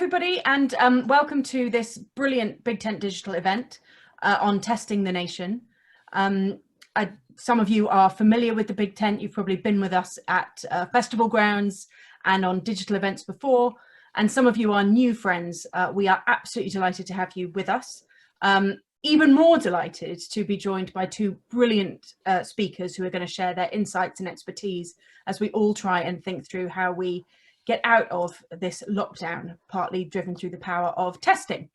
everybody, and welcome to this brilliant Big Tent Digital event on testing the nation. Some of you are familiar with the Big Tent. You've probably been with us at festival grounds and on digital events before, and some of you are new friends. We are absolutely delighted to have you with us. Even more delighted to be joined by two brilliant speakers who are going to share their insights and expertise as we all try and think through how we get out of this lockdown, partly driven through the power of testing.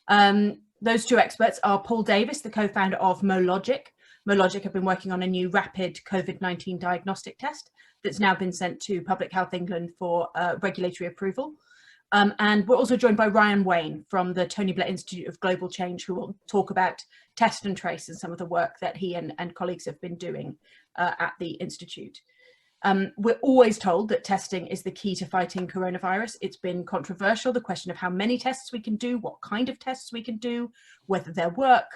Those two experts are Paul Davis, the co-founder of Mologic. Mologic have been working on a new rapid COVID-19 diagnostic test that's now been sent to Public Health England for regulatory approval. And we're also joined by Ryan Wayne from the Tony Blair Institute of Global Change, who will talk about test and trace and some of the work that he and colleagues have been doing at the Institute. We're always told that testing is the key to fighting coronavirus. It's been controversial, the question of how many tests we can do, what kind of tests we can do, whether they work,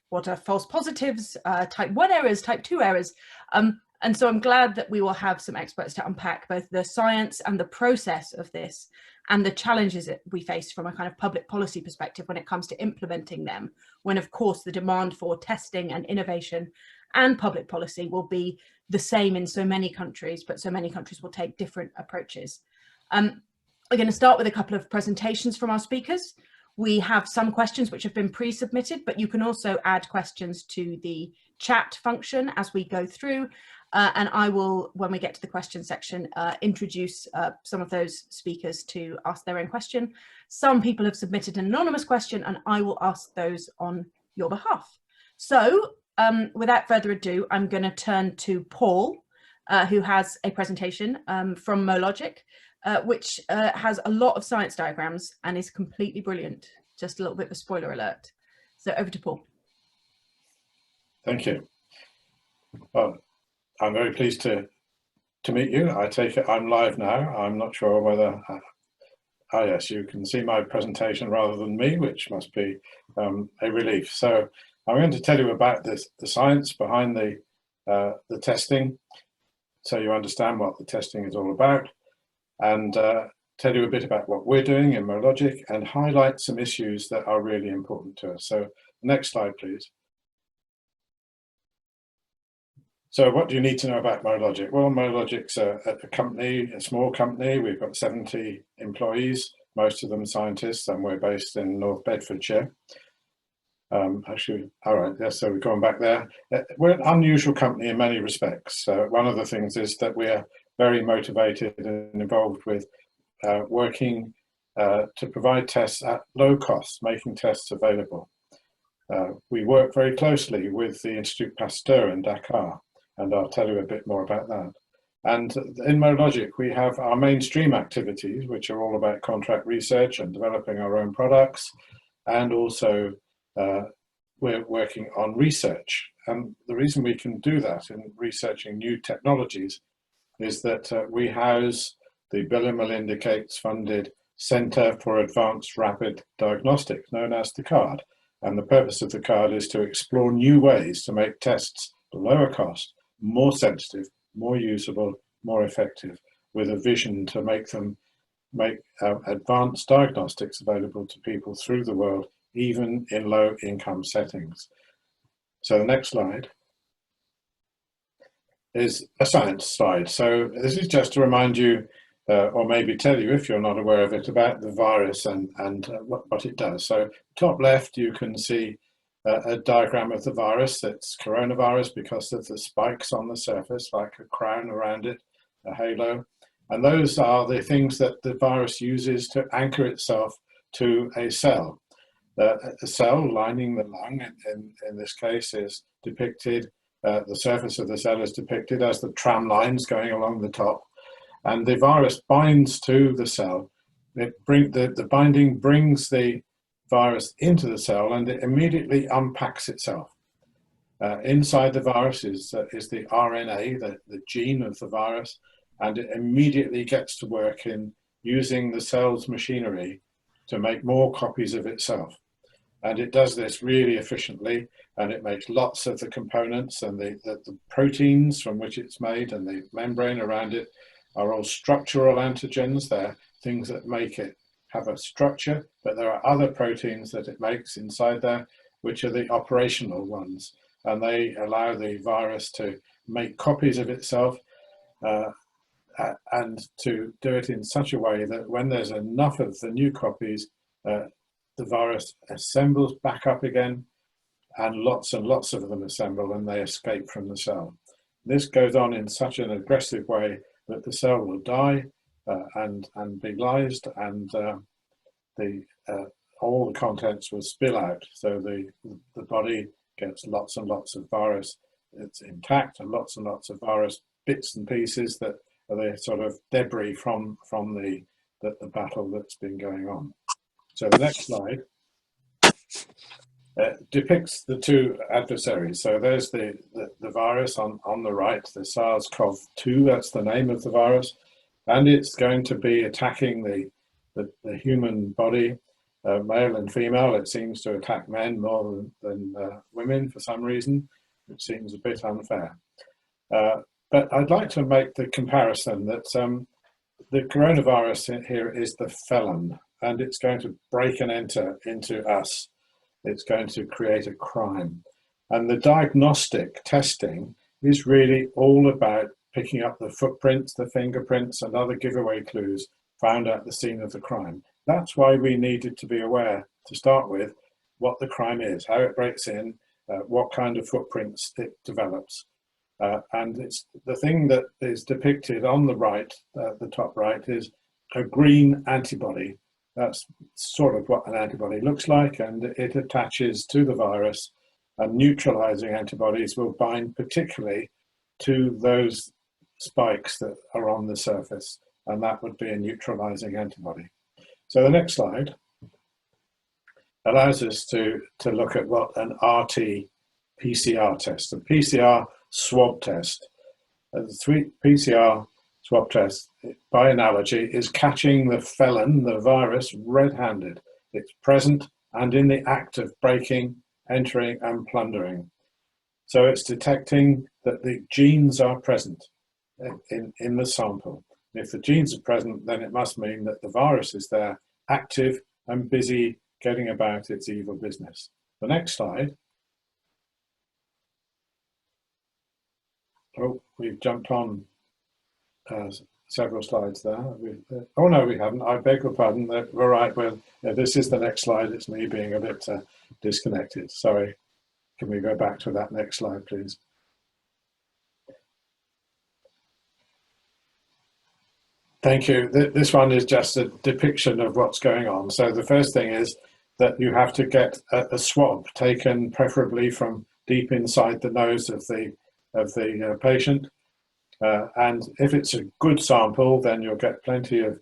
what are false positives, type 1 errors, type 2 errors. And so I'm glad that we will have some experts to unpack both the science and the process of this and the challenges that we face from a kind of public policy perspective when it comes to implementing them, when of course the demand for testing and innovation and public policy will be the same in so many countries, but so many countries will take different approaches. We're going to start with a couple of presentations from our speakers. We have some questions which have been pre-submitted, but you can also add questions to the chat function as we go through. And I will, when we get to the question section, introduce some of those speakers to ask their own question. Some people have submitted an anonymous question and I will ask those on your behalf. So without further ado, I'm going to turn to Paul, who has a presentation from Mologic, which has a lot of science diagrams and is completely brilliant. Just a little bit of a spoiler alert. So over to Paul. Thank you. Well, I'm very pleased to meet you. I take it I'm live now. I'm not sure whether, yes, you can see my presentation rather than me, which must be a relief. So I'm going to tell you about the science behind the testing, so you understand what the testing is all about, and tell you a bit about what we're doing in Mologic and highlight some issues that are really important to us. So next slide, please. So what do you need to know about Mologic? Well, Mologic's a company, a small company. We've got 70 employees, most of them scientists, and we're based in North Bedfordshire. Actually, all right, yes, so we're going back there. We're an unusual company in many respects. One of the things is that we're very motivated and involved with working to provide tests at low cost, making tests available. We work very closely with the Institut Pasteur in Dakar, and I'll tell you a bit more about that. And in Mologic, we have our mainstream activities, which are all about contract research and developing our own products, and also we're working on research. And the reason we can do that in researching new technologies is that we house the Bill and Melinda Gates funded Centre for Advanced Rapid Diagnostics, known as the CARD. And the purpose of the CARD is to explore new ways to make tests at lower cost, more sensitive, more usable, more effective, with a vision to make advanced diagnostics available to people through the world, even in low income settings. So the next slide is a science slide. So this is just to remind you, or maybe tell you if you're not aware of it, about the virus and what it does. So top left, you can see a diagram of the virus. That's coronavirus because of the spikes on the surface, like a crown around it, a halo. And those are the things that the virus uses to anchor itself to a cell. The cell lining the lung, in this case, is depicted, the surface of the cell is depicted as the tram lines going along the top. And the virus binds to the cell. The binding brings the virus into the cell and it immediately unpacks itself. Inside the virus is the RNA, the gene of the virus, and it immediately gets to work in using the cell's machinery to make more copies of itself. And it does this really efficiently, and it makes lots of the components, and the proteins from which it's made and the membrane around it are all structural antigens. They're things that make it have a structure, but there are other proteins that it makes inside there, which are the operational ones, and they allow the virus to make copies of itself and to do it in such a way that when there's enough of the new copies, the virus assembles back up again, and lots of them assemble and they escape from the cell. This goes on in such an aggressive way that the cell will die and be lysed, and all the contents will spill out. So the body gets lots and lots of virus. It's intact, and lots of virus bits and pieces that are the sort of debris from the battle that's been going on. So the next slide depicts the two adversaries. So there's the virus on the right, the SARS-CoV-2, that's the name of the virus, and it's going to be attacking the human body, male and female. It seems to attack men more than women for some reason, which seems a bit unfair. But I'd like to make the comparison that the coronavirus here is the felon, and it's going to break and enter into us. It's going to create a crime. And the diagnostic testing is really all about picking up the footprints, the fingerprints, and other giveaway clues found at the scene of the crime. That's why we needed to be aware, to start with, what the crime is, how it breaks in, what kind of footprints it develops. And it's the thing that is depicted on the right, the top right, is a green antibody. That's sort of what an antibody looks like, and it attaches to the virus, and neutralizing antibodies will bind particularly to those spikes that are on the surface, and that would be a neutralizing antibody. So the next slide allows us to look at what an RT-PCR test, a PCR swab test. The PCR swab test, by analogy, is catching the felon, the virus, red-handed. It's present and in the act of breaking, entering, and plundering. So it's detecting that the genes are present in the sample. If the genes are present, then it must mean that the virus is there, active and busy, getting about its evil business. The next slide. Oh, we've jumped on several slides there. Oh no, we haven't. I beg your pardon. We're right. Well, this is the next slide. It's me being a bit disconnected. Sorry. Can we go back to that next slide, please? Thank you. This one is just a depiction of what's going on. So the first thing is that you have to get a swab taken, preferably from deep inside the nose of the patient. And if it's a good sample, then you'll get plenty of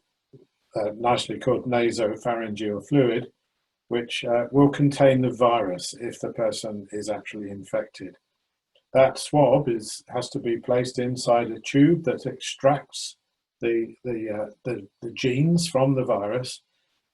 nicely called nasopharyngeal fluid, which will contain the virus if the person is actually infected. That swab has to be placed inside a tube that extracts the genes from the virus,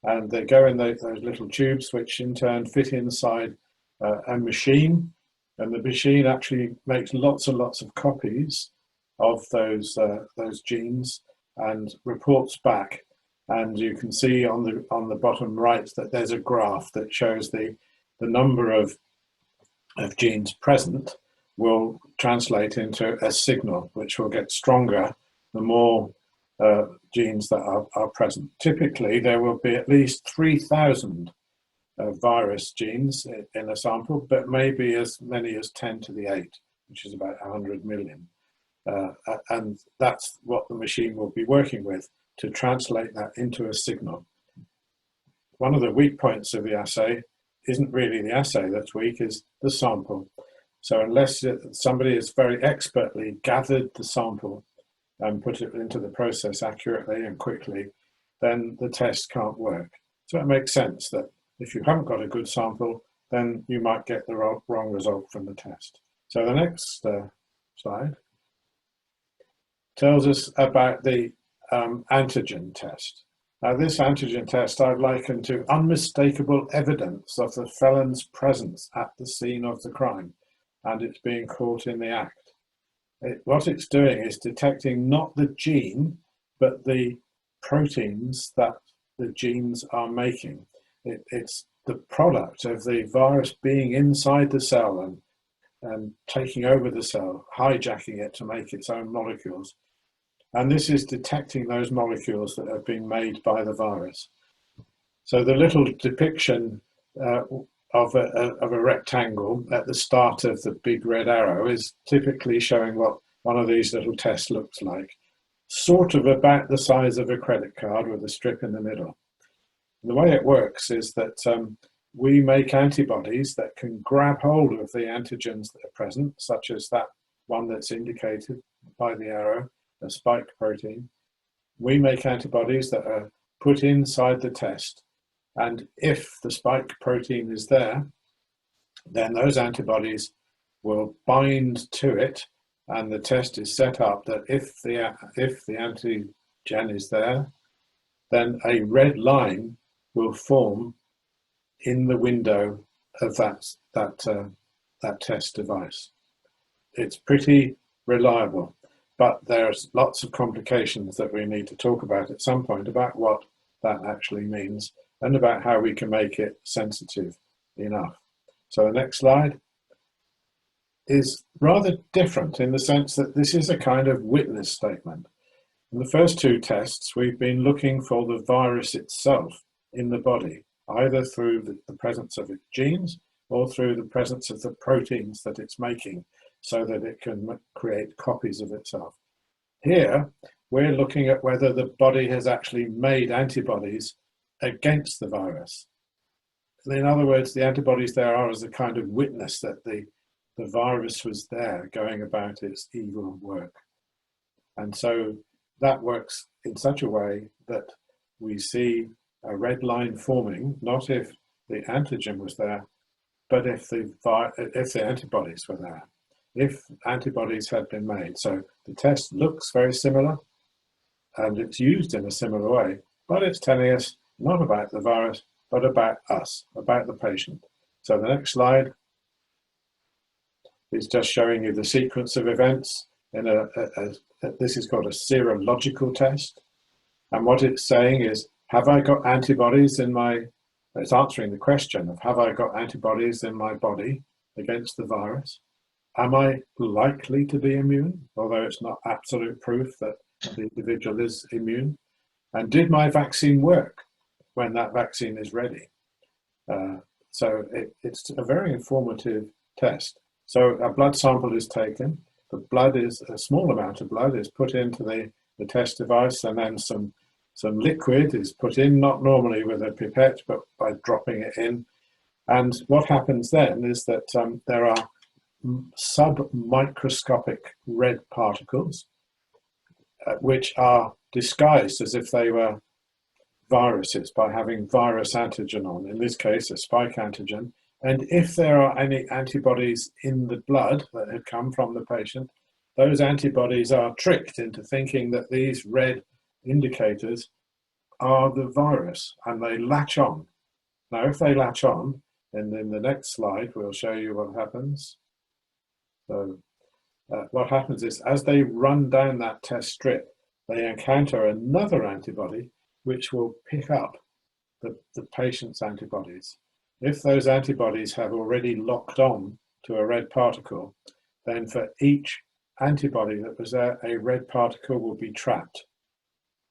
and they go in those little tubes, which in turn fit inside a machine, and the machine actually makes lots and lots of copies of those genes and reports back. And you can see on the bottom right that there's a graph that shows the number of genes present will translate into a signal, which will get stronger the more genes that are present. Typically, there will be at least 3,000 virus genes in a sample, but maybe as many as 10 to the 8, which is about 100 million. And that's what the machine will be working with to translate that into a signal. One of the weak points of the assay isn't really the assay that's weak, is the sample. So unless somebody has very expertly gathered the sample and put it into the process accurately and quickly, then the test can't work. So it makes sense that if you haven't got a good sample, then you might get the wrong result from the test. So the next slide tells us about the antigen test. Now, this antigen test I'd liken to unmistakable evidence of the felon's presence at the scene of the crime, and it's being caught in the act. What it's doing is detecting not the gene, but the proteins that the genes are making. It's the product of the virus being inside the cell and taking over the cell, hijacking it to make its own molecules. And this is detecting those molecules that have been made by the virus. So the little depiction of a rectangle at the start of the big red arrow is typically showing what one of these little tests looks like, sort of about the size of a credit card with a strip in the middle. And the way it works is that we make antibodies that can grab hold of the antigens that are present, such as that one that's indicated by the arrow, a spike protein. We make antibodies that are put inside the test. And if the spike protein is there, then those antibodies will bind to it, and the test is set up that if the antigen is there, then a red line will form in the window of that test device. It's pretty reliable, but there's lots of complications that we need to talk about at some point about what that actually means and about how we can make it sensitive enough. So the next slide is rather different in the sense that this is a kind of witness statement. In the first two tests, we've been looking for the virus itself in the body, either through the presence of its genes or through the presence of the proteins that it's making so that it can create copies of itself. Here, we're looking at whether the body has actually made antibodies against the virus. In other words, the antibodies there are as a kind of witness that the virus was there going about its evil work. And so that works in such a way that we see a red line forming, not if the antigen was there, but if the antibodies were there, if antibodies had been made. So the test looks very similar and it's used in a similar way, but it's telling us not about the virus, but about us, about the patient. So the next slide is just showing you the sequence of events. This is called a serological test. And what it's saying is, have I got antibodies in my, it's answering the question of, have I got antibodies in my body against the virus? Am I likely to be immune, although it's not absolute proof that the individual is immune? And did my vaccine work when that vaccine is ready? So it's a very informative test. So a blood sample is taken. The blood is, a small amount of blood is put into the test device, and then some liquid is put in, not normally with a pipette, but by dropping it in. And what happens then is that there are submicroscopic red particles, which are disguised as if they were viruses by having virus antigen on, in this case, a spike antigen. And if there are any antibodies in the blood that had come from the patient, those antibodies are tricked into thinking that these red indicators are the virus, and they latch on. Now, if they latch on, and in the next slide, we'll show you what happens. So what happens is, as they run down that test strip, they encounter another antibody which will pick up the patient's antibodies. If those antibodies have already locked on to a red particle, then for each antibody that was there, a red particle will be trapped,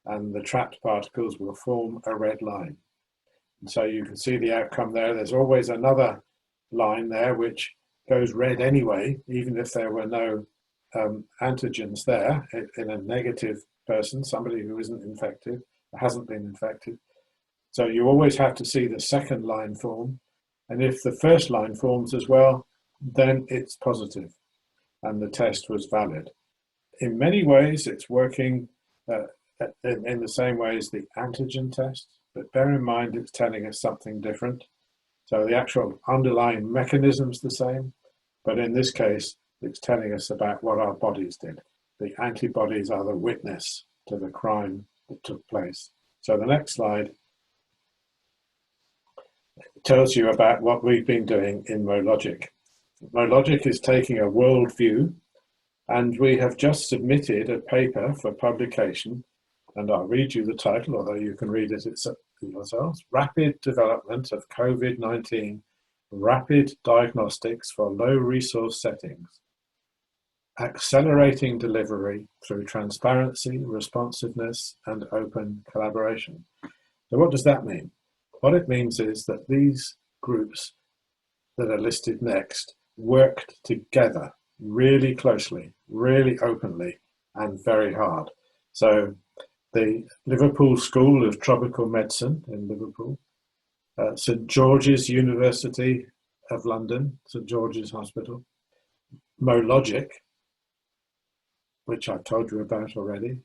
and the trapped particles will form a red line. And so you can see the outcome there. There's always another line there which goes red anyway, even if there were no antigens there in a negative person, somebody who isn't infected, hasn't been infected. So you always have to see the second line form. And if the first line forms as well, then it's positive and the test was valid. In many ways, it's working in the same way as the antigen test, but bear in mind it's telling us something different. So the actual underlying mechanism's the same, but in this case, it's telling us about what our bodies did. The antibodies are the witness to the crime that took place. So the next slide tells you about what we've been doing in MoLogic. MoLogic is taking a world view, and we have just submitted a paper for publication, and I'll read you the title, although you can read it yourselves, rapid development of COVID-19 rapid diagnostics for low resource settings, accelerating delivery through transparency, responsiveness, and open collaboration. So what does that mean? What it means is that these groups that are listed next worked together really closely, really openly, and very hard. So the Liverpool School of Tropical Medicine in Liverpool, St George's University of London, St George's Hospital, MoLogic, which I've told you about already,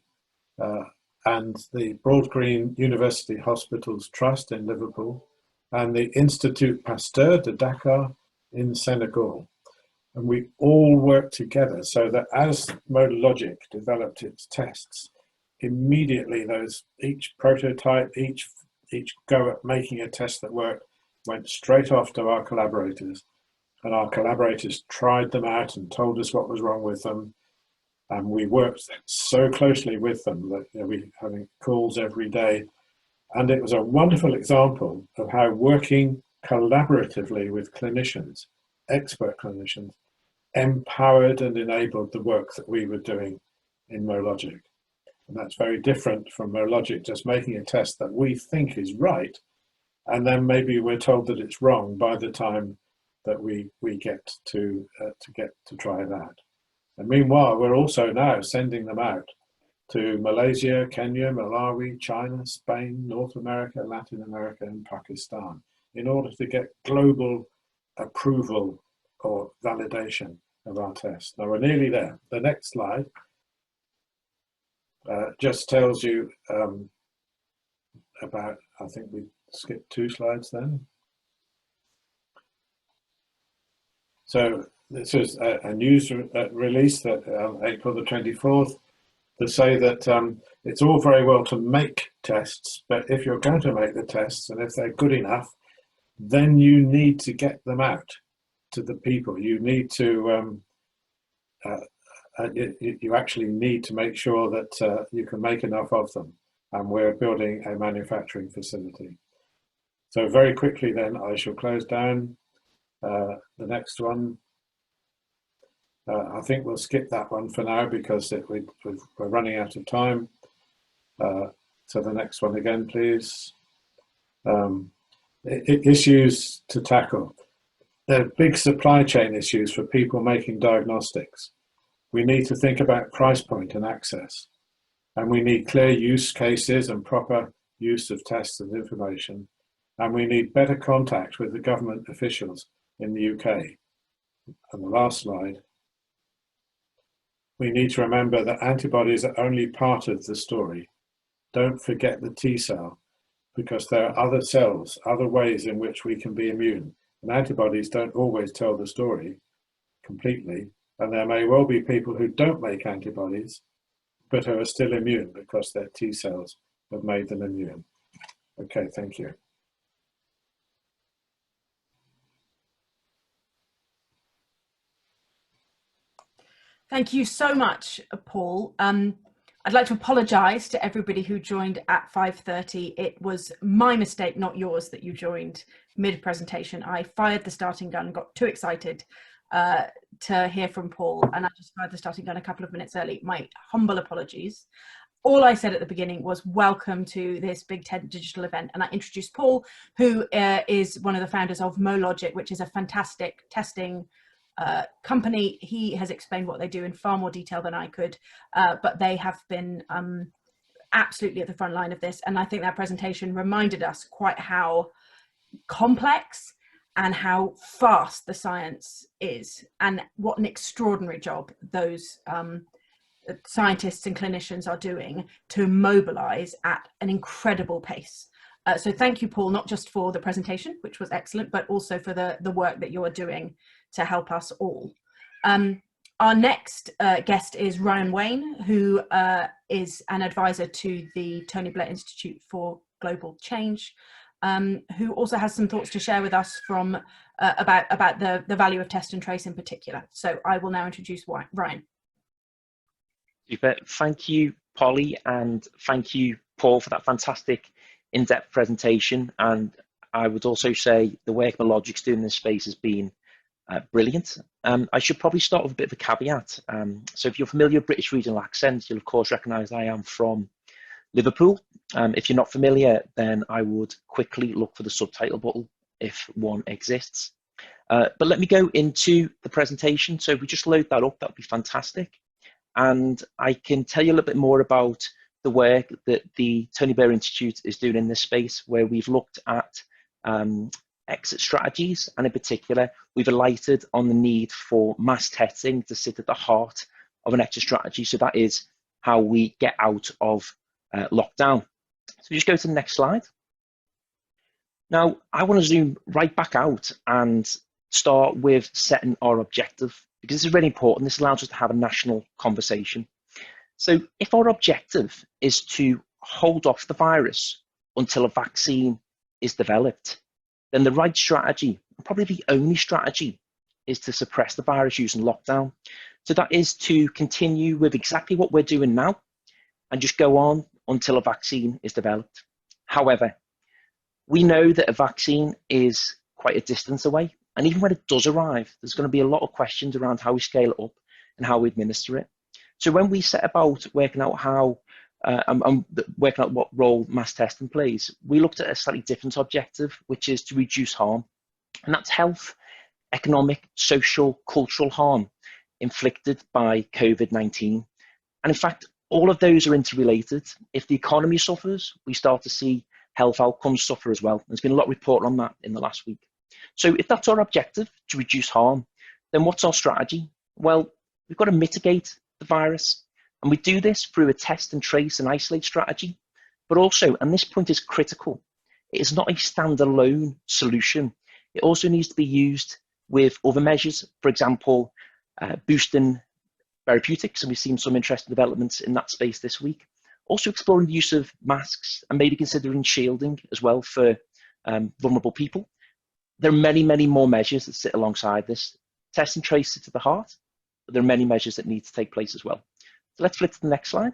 and the Broad Green University Hospitals Trust in Liverpool, and the Institut Pasteur de Dakar in Senegal. And we all worked together so that as MoLogic developed its tests, immediately each prototype, each go at making a test that worked went straight off to our collaborators, and our collaborators tried them out and told us what was wrong with them. And we worked so closely with them that we having calls every day. And it was a wonderful example of how working collaboratively with clinicians, expert clinicians, empowered and enabled the work that we were doing in MoLogic. And that's very different from MoLogic just making a test that we think is right, and then maybe we're told that it's wrong by the time that we get to try it out. And meanwhile, we're also now sending them out to Malaysia, Kenya, Malawi, China, Spain, North America, Latin America, and Pakistan in order to get global approval or validation of our test. Now we're nearly there. The next slide just tells you about, I think we skipped 2 slides then. So this is a news release that April the 24th to say that it's all very well to make tests, but if you're going to make the tests and if they're good enough, then you need to get them out to the people. You need to, you actually need to make sure that you can make enough of them. And we're building a manufacturing facility. So very quickly then, I shall close down the next one. I think we'll skip that one for now because we're running out of time. So the next one again, please. Issues to tackle. There are big supply chain issues for people making diagnostics. We need to think about price point and access. And we need clear use cases and proper use of tests and information. And we need better contact with the government officials in the UK. And the last slide. We need to remember that antibodies are only part of the story. Don't forget the T cell, because there are other cells, other ways in which we can be immune. And antibodies don't always tell the story completely. And there may well be people who don't make antibodies, but who are still immune because their T cells have made them immune. Okay, thank you. Thank you so much, Paul. I'd like to apologise to everybody who joined at 5:30. It was my mistake, not yours, that you joined mid-presentation. I fired the starting gun, got too excited to hear from Paul, and I just fired the starting gun a couple of minutes early. My humble apologies. All I said at the beginning was welcome to this Big Tent digital event, and I introduced Paul, who is one of the founders of MoLogic, which is a fantastic testing company. He has explained what they do in far more detail than I could, but they have been absolutely at the front line of this, and I think that presentation reminded us quite how complex and how fast the science is, and what an extraordinary job those scientists and clinicians are doing to mobilize at an incredible pace. So thank you, Paul, not just for the presentation, which was excellent, but also for the work that you're doing to help us all. Our next guest is Ryan Wayne, who is an advisor to the Tony Blair Institute for Global Change, who also has some thoughts to share with us from about the value of test and trace in particular. So I will now introduce Ryan. Super. Thank you, Polly, and thank you, Paul, for that fantastic in-depth presentation, and I would also say the work Malogic's doing in this space has been brilliant. I should probably start with a bit of a caveat. So if you're familiar with British regional accents, you'll of course recognise I am from Liverpool. If you're not familiar, then I would quickly look for the subtitle button if one exists. But let me go into the presentation. So if we just load that up, that would be fantastic. And I can tell you a little bit more about the work that the Tony Blair Institute is doing in this space, where we've looked at exit strategies, and in particular, we've alighted on the need for mass testing to sit at the heart of an exit strategy. So that is how we get out of lockdown. So just go to the next slide. Now, I want to zoom right back out and start with setting our objective, because this is really important. This allows us to have a national conversation. So if our objective is to hold off the virus until a vaccine is developed, then the right strategy, and probably the only strategy, is to suppress the virus using lockdown. So that is to continue with exactly what we're doing now and just go on until a vaccine is developed. However, we know that a vaccine is quite a distance away. And even when it does arrive, there's going to be a lot of questions around how we scale it up and how we administer it. So when we set about working out how, working out what role mass testing plays, we looked at a slightly different objective, which is to reduce harm. And that's health, economic, social, cultural harm inflicted by COVID-19. And in fact, all of those are interrelated. If the economy suffers, we start to see health outcomes suffer as well. There's been a lot of report on that in the last week. So if that's our objective, to reduce harm, then what's our strategy? Well, we've got to mitigate the virus. And we do this through a test and trace and isolate strategy. But also, and this point is critical, it is not a standalone solution. It also needs to be used with other measures, for example, boosting therapeutics, and we've seen some interesting developments in that space this week. Also exploring the use of masks and maybe considering shielding as well for vulnerable people. There are many, many more measures that sit alongside this. Test and trace it to the heart, but there are many measures that need to take place as well. So let's flip to the next slide.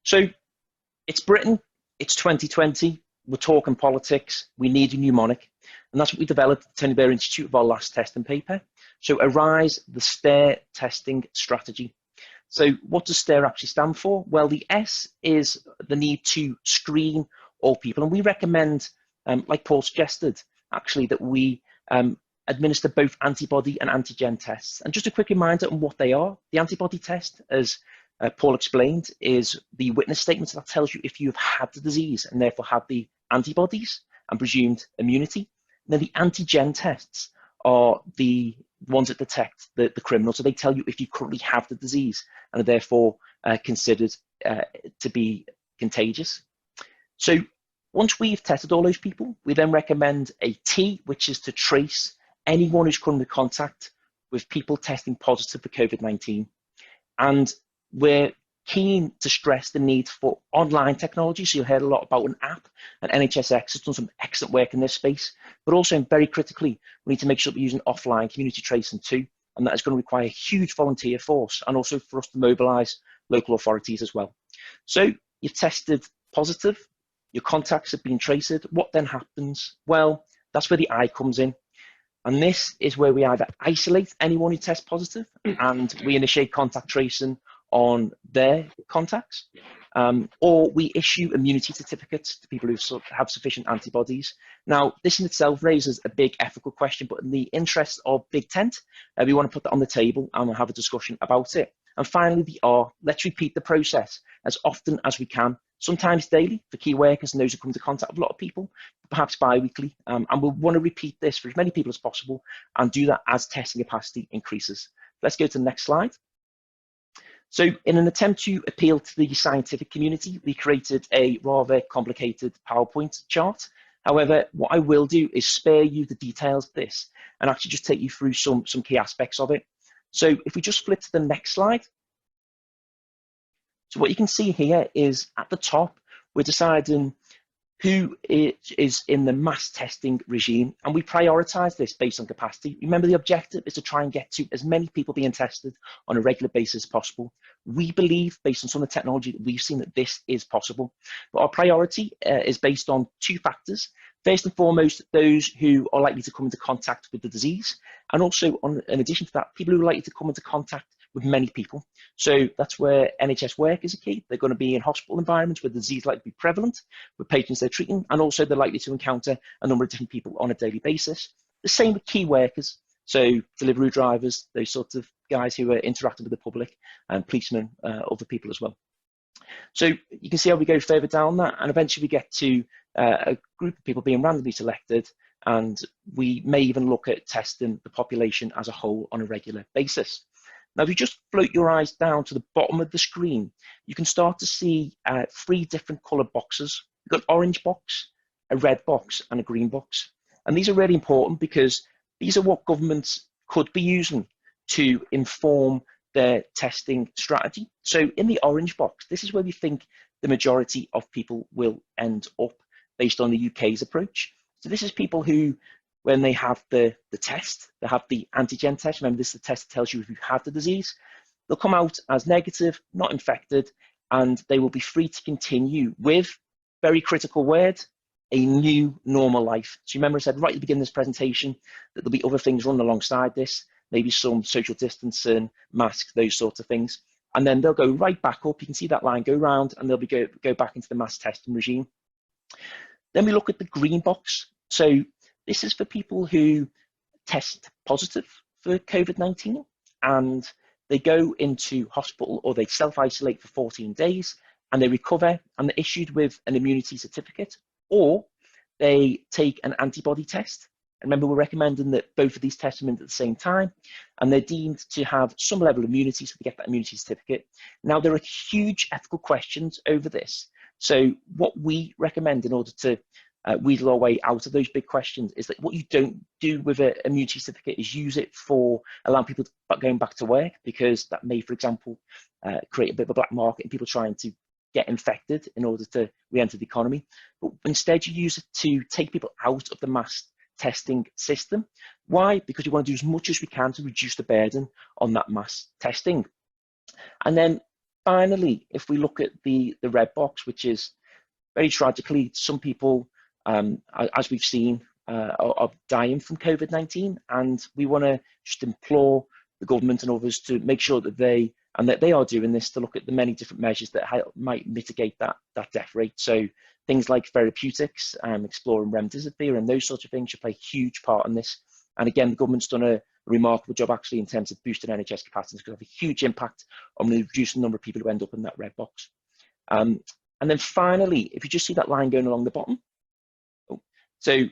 So it's Britain, it's 2020, we're talking politics, we need a mnemonic, and that's what we developed at the Tony Blair Institute of our last testing paper. So arise the STARE testing strategy. So what does STARE actually stand for? Well, the S is the need to screen all people, and we recommend, like Paul suggested, actually, that we administer both antibody and antigen tests. And just a quick reminder on what they are. The antibody test, as Paul explained, is the witness statement that tells you if you've had the disease and therefore have the antibodies and presumed immunity. And then the antigen tests are the ones that detect the criminal. So they tell you if you currently have the disease and are therefore considered to be contagious. So once we've tested all those people, we then recommend a T, which is to trace anyone who's come into contact with people testing positive for COVID-19. And we're keen to stress the need for online technology. So you heard a lot about an app, and NHSX has done some excellent work in this space, but also very critically, we need to make sure that we're using offline community tracing too. And that is going to require a huge volunteer force and also for us to mobilize local authorities as well. So you've tested positive, your contacts have been traced. What then happens? Well, that's where the I comes in. And this is where we either isolate anyone who tests positive and we initiate contact tracing on their contacts, or we issue immunity certificates to people who have sufficient antibodies. Now, this in itself raises a big ethical question, but in the interest of Big Tent, we want to put that on the table and we'll have a discussion about it. And finally, the R, let's repeat the process as often as we can, sometimes daily for key workers and those who come into contact with a lot of people, perhaps bi-weekly. And we'll want to repeat this for as many people as possible and do that as testing capacity increases. Let's go to the next slide. So in an attempt to appeal to the scientific community, we created a rather complicated PowerPoint chart. However, what I will do is spare you the details of this and actually just take you through some key aspects of it. So if we just flip to the next slide. So what you can see here is at the top, we're deciding who is in the mass testing regime, and we prioritize this based on capacity. Remember, the objective is to try and get to as many people being tested on a regular basis as possible. We believe, based on some of the technology that we've seen, that this is possible. But our priority is based on two factors. First and foremost, those who are likely to come into contact with the disease, and also, in addition to that, people who are likely to come into contact with many people. So that's where NHS workers are key. They're going to be in hospital environments where the disease is likely to be prevalent, with patients they're treating, and also they're likely to encounter a number of different people on a daily basis. The same with key workers, so delivery drivers, those sorts of guys who are interacting with the public, and policemen, other people as well. So you can see how we go further down that, and eventually we get to a group of people being randomly selected, and we may even look at testing the population as a whole on a regular basis. Now, if you just float your eyes down to the bottom of the screen, you can start to see 3 different coloured boxes. You've got an orange box, a red box, and a green box. And these are really important because these are what governments could be using to inform their testing strategy. So in the orange box, this is where we think the majority of people will end up based on the UK's approach. So this is people who, when they have the test, they have the antigen test. Remember, this is the test that tells you if you've had the disease. They'll come out as negative, not infected, and they will be free to continue with, very critical word, a new normal life. So remember I said right at the beginning of this presentation that there'll be other things running alongside this, maybe some social distancing, masks, those sorts of things. And then they'll go right back up. You can see that line go round, and they'll go back into the mass testing regime. Then we look at the green box. So this is for people who test positive for COVID-19 and they go into hospital or they self-isolate for 14 days and they recover and they're issued with an immunity certificate, or they take an antibody test. And remember, we're recommending that both of these tests are at the same time, and they're deemed to have some level of immunity, so they get that immunity certificate. Now, there are huge ethical questions over this. So what we recommend in order to wheedle our way out of those big questions is that what you don't do with an immunity certificate is use it for allowing people to going back to work, because that may, for example, create a bit of a black market and people trying to get infected in order to re-enter the economy. But instead you use it to take people out of the mass testing system. Why? Because we want to do as much as we can to reduce the burden on that mass testing. And then finally, if we look at the red box, which is very tragically, some people, as we've seen, are dying from COVID-19, and we want to just implore the government and others to make sure that they are doing this, to look at the many different measures that might mitigate that death rate. So things like therapeutics, exploring remdesivir and those sorts of things should play a huge part in this. And again, the government's done a remarkable job actually in terms of boosting NHS capacity. It's going to have a huge impact on reducing the number of people who end up in that red box. And then finally, if you just see that line going along the bottom, so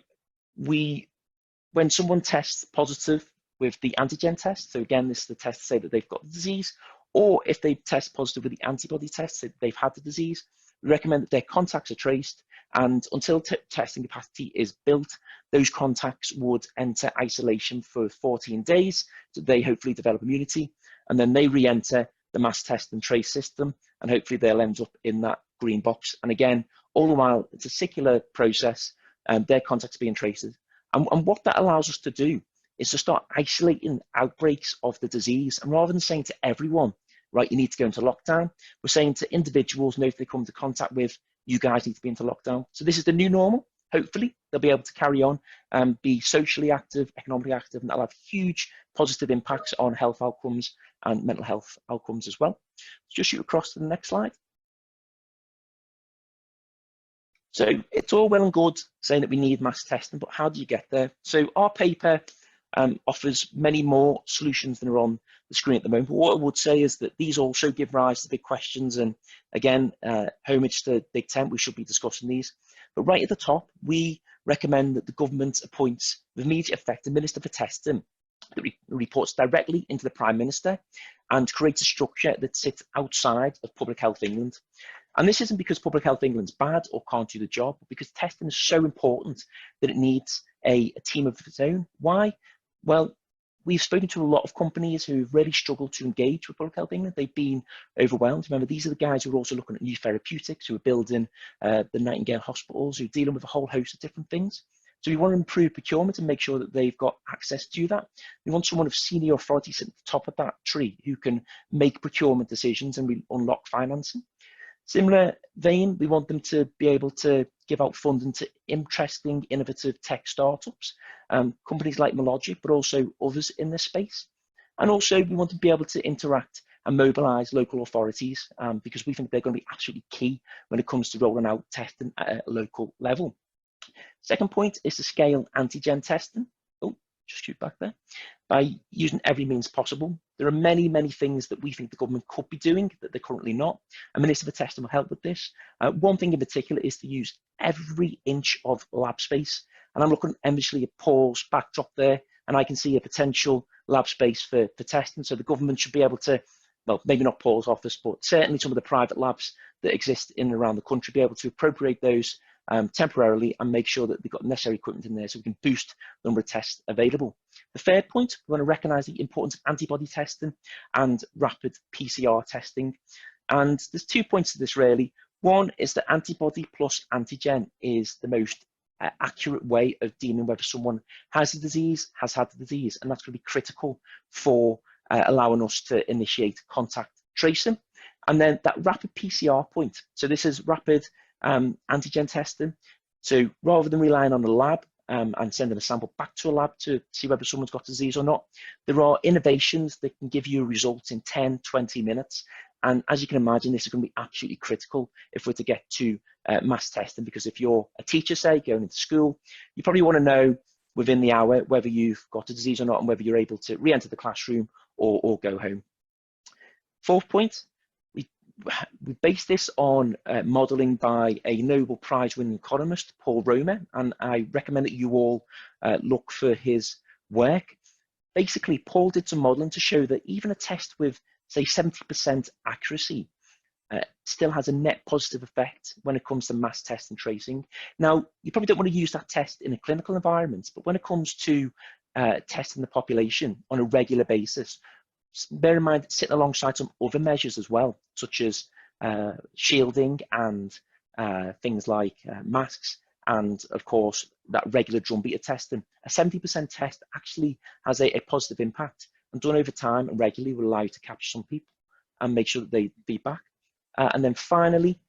when someone tests positive with the antigen test, so again, this is the test to say that they've got the disease, or if they test positive with the antibody test, so they've had the disease, we recommend that their contacts are traced, and until testing capacity is built, those contacts would enter isolation for 14 days, so they hopefully develop immunity, and then they re-enter the mass test and trace system, and hopefully they'll end up in that green box. And again, all the while, it's a circular process, and their contacts being traced. And what that allows us to do is to start isolating outbreaks of the disease. And rather than saying to everyone, right, you need to go into lockdown, we're saying to individuals, know if they come into contact with, you guys need to be into lockdown. So this is the new normal. Hopefully they'll be able to carry on and be socially active, economically active, and that'll have huge positive impacts on health outcomes and mental health outcomes as well. Just shoot across to the next slide. So it's all well and good saying that we need mass testing, but how do you get there? So our paper offers many more solutions than are on the screen at the moment. But what I would say is that these also give rise to big questions. And again, homage to Big Tent, we should be discussing these. But right at the top, we recommend that the government appoints with immediate effect a Minister for Testing that reports directly into the Prime Minister and creates a structure that sits outside of Public Health England. And this isn't because Public Health England's bad or can't do the job, but because testing is so important that it needs a team of its own. Why? Well, we've spoken to a lot of companies who've really struggled to engage with Public Health England. They've been overwhelmed. Remember, these are the guys who are also looking at new therapeutics, who are building the Nightingale hospitals, who are dealing with a whole host of different things. So we want to improve procurement and make sure that they've got access to that. We want someone of senior authority sitting at the top of that tree who can make procurement decisions and we unlock financing. Similar vein, we want them to be able to give out funding to interesting, innovative tech startups, companies like Melogic, but also others in this space. And also we want to be able to interact and mobilize local authorities because we think they're going to be absolutely key when it comes to rolling out testing at a local level. Second point is to scale antigen testing. Oh, just shoot back there. By using every means possible. There are many, many things that we think the government could be doing that they're currently not. And Minister for Testing will help with this. One thing in particular is to use every inch of lab space. And I'm looking endlessly at Paul's backdrop there, and I can see a potential lab space for testing. So the government should be able to, well, maybe not Paul's office, but certainly some of the private labs that exist in and around the country, be able to appropriate those temporarily and make sure that they've got necessary equipment in there so we can boost the number of tests available. The third point, we want to recognise the importance of antibody testing and rapid PCR testing. And there's 2 points to this really. One is that antibody plus antigen is the most accurate way of deeming whether someone has the disease, has had the disease, and that's going to be critical for allowing us to initiate contact tracing. And then that rapid PCR point. So this is rapid antigen testing. So rather than relying on the lab and sending a sample back to a lab to see whether someone's got disease or not, there are innovations that can give you a result in 10, 20 minutes. And as you can imagine, this is going to be absolutely critical if we're to get to mass testing, because if you're a teacher, say, going into school, you probably want to know within the hour whether you've got a disease or not and whether you're able to re-enter the classroom or go home. Fourth point, we base this on modelling by a Nobel Prize winning economist, Paul Romer, and I recommend that you all look for his work. Basically, Paul did some modelling to show that even a test with, say, 70% accuracy still has a net positive effect when it comes to mass test and tracing. Now, you probably don't want to use that test in a clinical environment, but when it comes to testing the population on a regular basis, bear in mind sitting alongside some other measures as well, such as shielding and things like masks, and of course that regular drumbeat of testing. A 70% test actually has a positive impact, and done over time and regularly will allow you to capture some people and make sure that they be back. And then finally,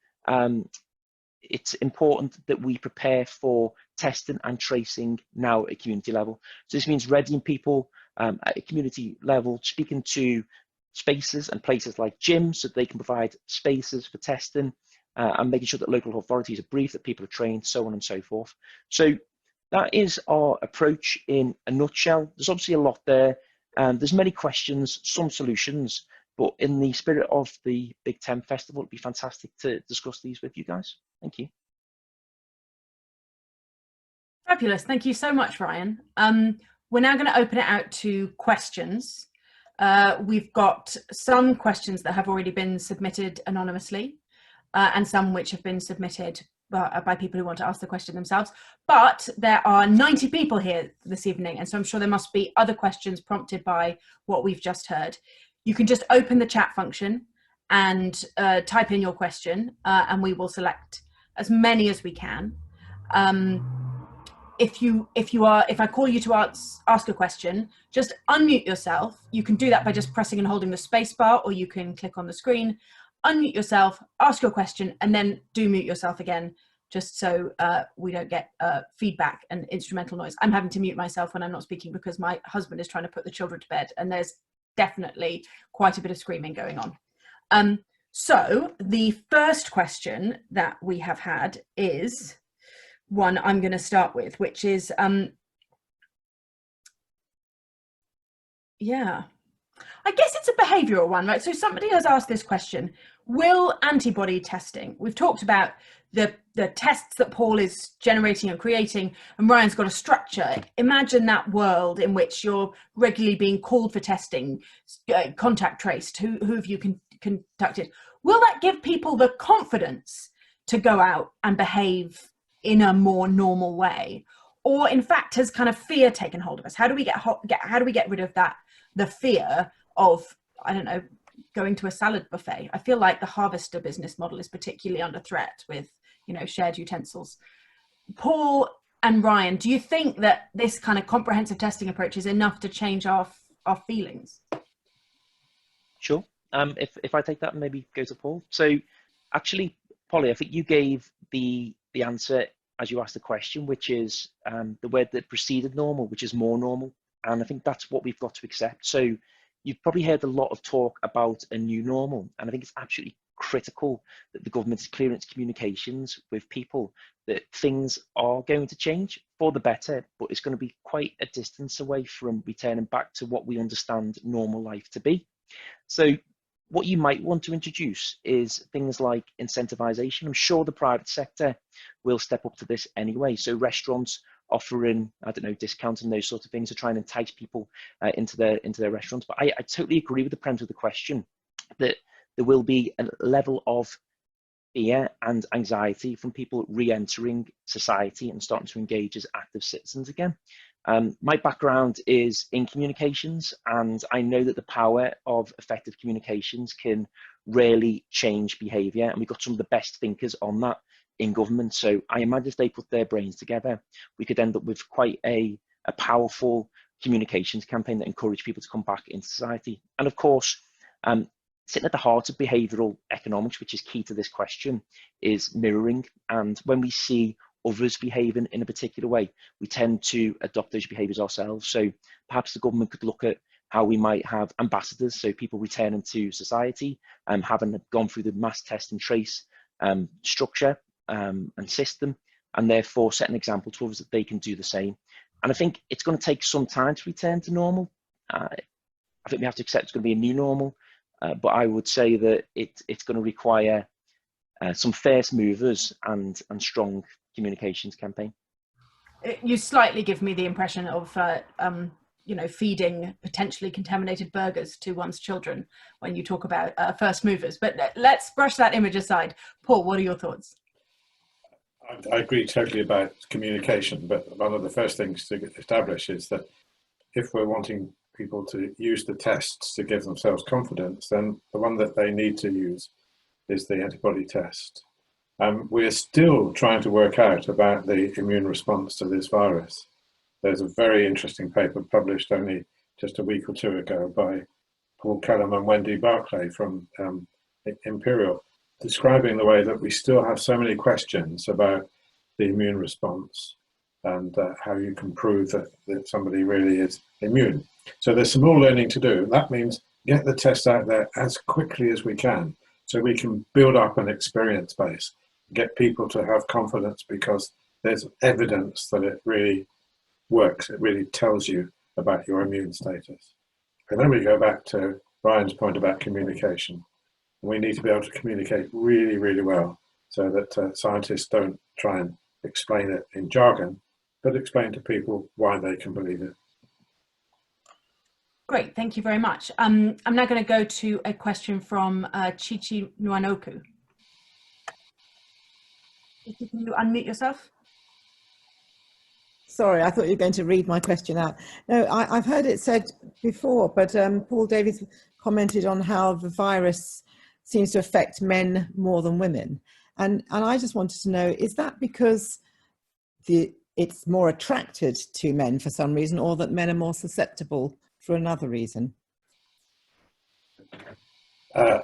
it's important that we prepare for testing and tracing now at a community level. So this means readying people at a community level, speaking to spaces and places like gyms so that they can provide spaces for testing and making sure that local authorities are briefed, that people are trained, so on and so forth. So that is our approach in a nutshell. There's obviously a lot there. There's many questions, some solutions, but in the spirit of the Big Ten Festival, it'd be fantastic to discuss these with you guys. Thank you. Fabulous. Thank you so much, Ryan. We're now going to open it out to questions. We've got some questions that have already been submitted anonymously and some which have been submitted by people who want to ask the question themselves. But there are 90 people here this evening, and so I'm sure there must be other questions prompted by what we've just heard. You can just open the chat function and type in your question, and we will select as many as we can. If I call you to ask a question, just unmute yourself. You can do that by just pressing and holding the space bar, or you can click on the screen, unmute yourself, ask your question, and then do mute yourself again, just so we don't get feedback and instrumental noise. I'm having to mute myself when I'm not speaking because my husband is trying to put the children to bed, and there's definitely quite a bit of screaming going on. So the first question that we have had is one I'm going to start with, which is, yeah, I guess it's a behavioural one, right? So somebody has asked this question: will antibody testing, we've talked about the tests that Paul is generating and creating, and Ryan's got a structure. Imagine that world in which you're regularly being called for testing, contact traced, who have you conducted? Will that give people the confidence to go out and behave in a more normal way? or in fact has kind of fear taken hold of us? How do we get rid of that, the fear of, I don't know, going to a salad buffet? I feel like the harvester business model is particularly under threat with, you know, shared utensils. Paul and Ryan, do you think that this kind of comprehensive testing approach is enough to change our feelings? Sure. If I take that and maybe go to Paul. So actually, Polly, I think you gave the answer as you asked the question, which is the word that preceded normal, which is more normal. And I think that's what we've got to accept. So you've probably heard a lot of talk about a new normal. And I think it's absolutely critical that the government is clear in its communications with people that things are going to change for the better, but it's going to be quite a distance away from returning back to what we understand normal life to be. So what you might want to introduce is things like incentivization. I'm sure the private sector will step up to this anyway. So restaurants offering, I don't know, discounts and those sorts of things to try and entice people into their restaurants. But I totally agree with the premise of the question that there will be a level of fear and anxiety from people re-entering society and starting to engage as active citizens again. My background is in communications, and I know that the power of effective communications can really change behaviour, and we've got some of the best thinkers on that in government. So I imagine if they put their brains together, we could end up with quite a powerful communications campaign that encourage people to come back into society. And of course, sitting at the heart of behavioural economics, which is key to this question, is mirroring. And when we see others behaving in a particular way, we tend to adopt those behaviours ourselves. So perhaps the government could look at how we might have ambassadors, so people returning to society, having gone through the mass test and trace structure and system, and therefore set an example to others that they can do the same. And I think it's going to take some time to return to normal. I think we have to accept it's going to be a new normal, but I would say that it's going to require some first movers and strong communications campaign. You slightly give me the impression of you know, feeding potentially contaminated burgers to one's children when you talk about first movers, but let's brush that image aside. Paul, what are your thoughts? I agree totally about communication, but one of the first things to establish is that if we're wanting people to use the tests to give themselves confidence, then the one that they need to use is the antibody test. We're still trying to work out about the immune response to this virus. There's a very interesting paper published only just a week or two ago by Paul Callum and Wendy Barclay from Imperial, describing the way that we still have so many questions about the immune response and how you can prove that somebody really is immune. So there's some more learning to do. That means get the test out there as quickly as we can so we can build up an experience base, get people to have confidence because there's evidence that it really works. It really tells you about your immune status. And then we go back to Ryan's point about communication. We need to be able to communicate really, really well so that scientists don't try and explain it in jargon, but explain to people why they can believe it. Great, thank you very much. I'm now going to go to a question from Chichi Nwanoku. Can you unmute yourself? Sorry, I thought you were going to read my question out. No, I've heard it said before, but Paul Davies commented on how the virus seems to affect men more than women. And I just wanted to know, is that because it's more attracted to men for some reason, or that men are more susceptible for another reason? I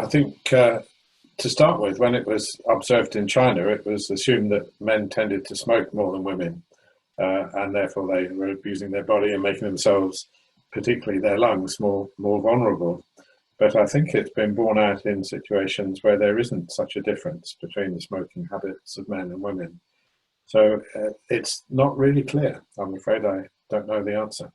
think to start with, when it was observed in China, it was assumed that men tended to smoke more than women, and therefore they were abusing their body and making themselves, particularly their lungs, more vulnerable. But I think it's been borne out in situations where there isn't such a difference between the smoking habits of men and women. So it's not really clear. I'm afraid I don't know the answer.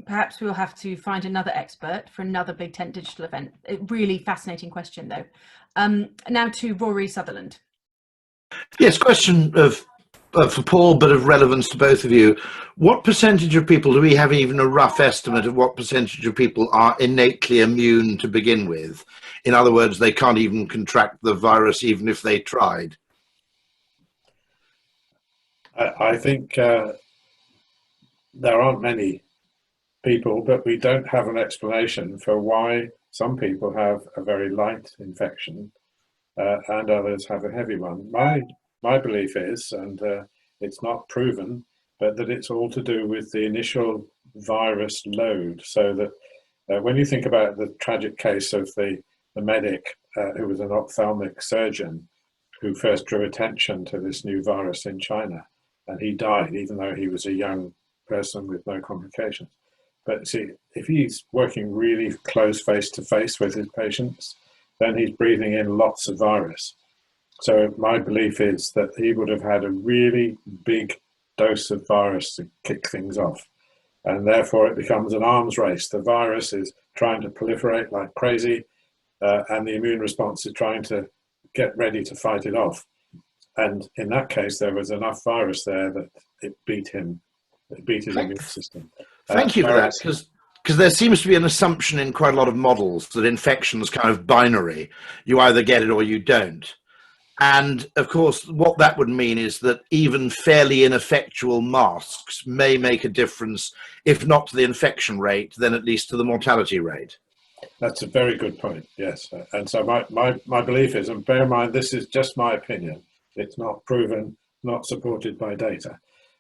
Perhaps we'll have to find another expert for another Big Tent digital event. A really fascinating question, though. Now to Rory Sutherland. Yes, question for Paul, but of relevance to both of you. What percentage of people, do we have even a rough estimate of what percentage of people are innately immune to begin with? In other words, they can't even contract the virus even if they tried. I think there aren't many people, but we don't have an explanation for why some people have a very light infection and others have a heavy one. My belief is, and it's not proven, but that it's all to do with the initial virus load. So that when you think about the tragic case of the medic who was an ophthalmic surgeon who first drew attention to this new virus in China, and he died even though he was a young person with no complications. But see, if he's working really close face to face with his patients, then he's breathing in lots of virus. So my belief is that he would have had a really big dose of virus to kick things off. And therefore it becomes an arms race. The virus is trying to proliferate like crazy, and the immune response is trying to get ready to fight it off. And in that case, there was enough virus there that it beat him, it beat his immune system. Thank you for that, because there seems to be an assumption in quite a lot of models that infection's kind of binary. You either get it or you don't. And of course, what that would mean is that even fairly ineffectual masks may make a difference, if not to the infection rate, then at least to the mortality rate. That's a very good point, yes. And so my belief is, and bear in mind, this is just my opinion, it's not proven, not supported by data,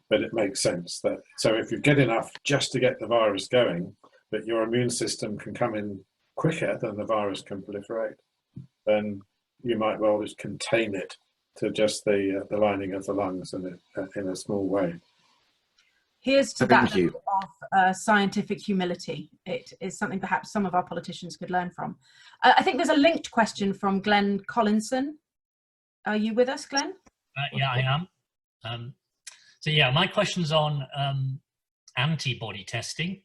but it makes sense that, so if you get enough just to get the virus going, but your immune system can come in quicker than the virus can proliferate, then you might well just contain it to just the lining of the lungs in a small way. Here's to that Thank you. of scientific humility. It is something perhaps some of our politicians could learn from. I think there's a linked question from Glenn Collinson. Are you with us, Glenn? Yeah, I am. So yeah, my question's on antibody testing.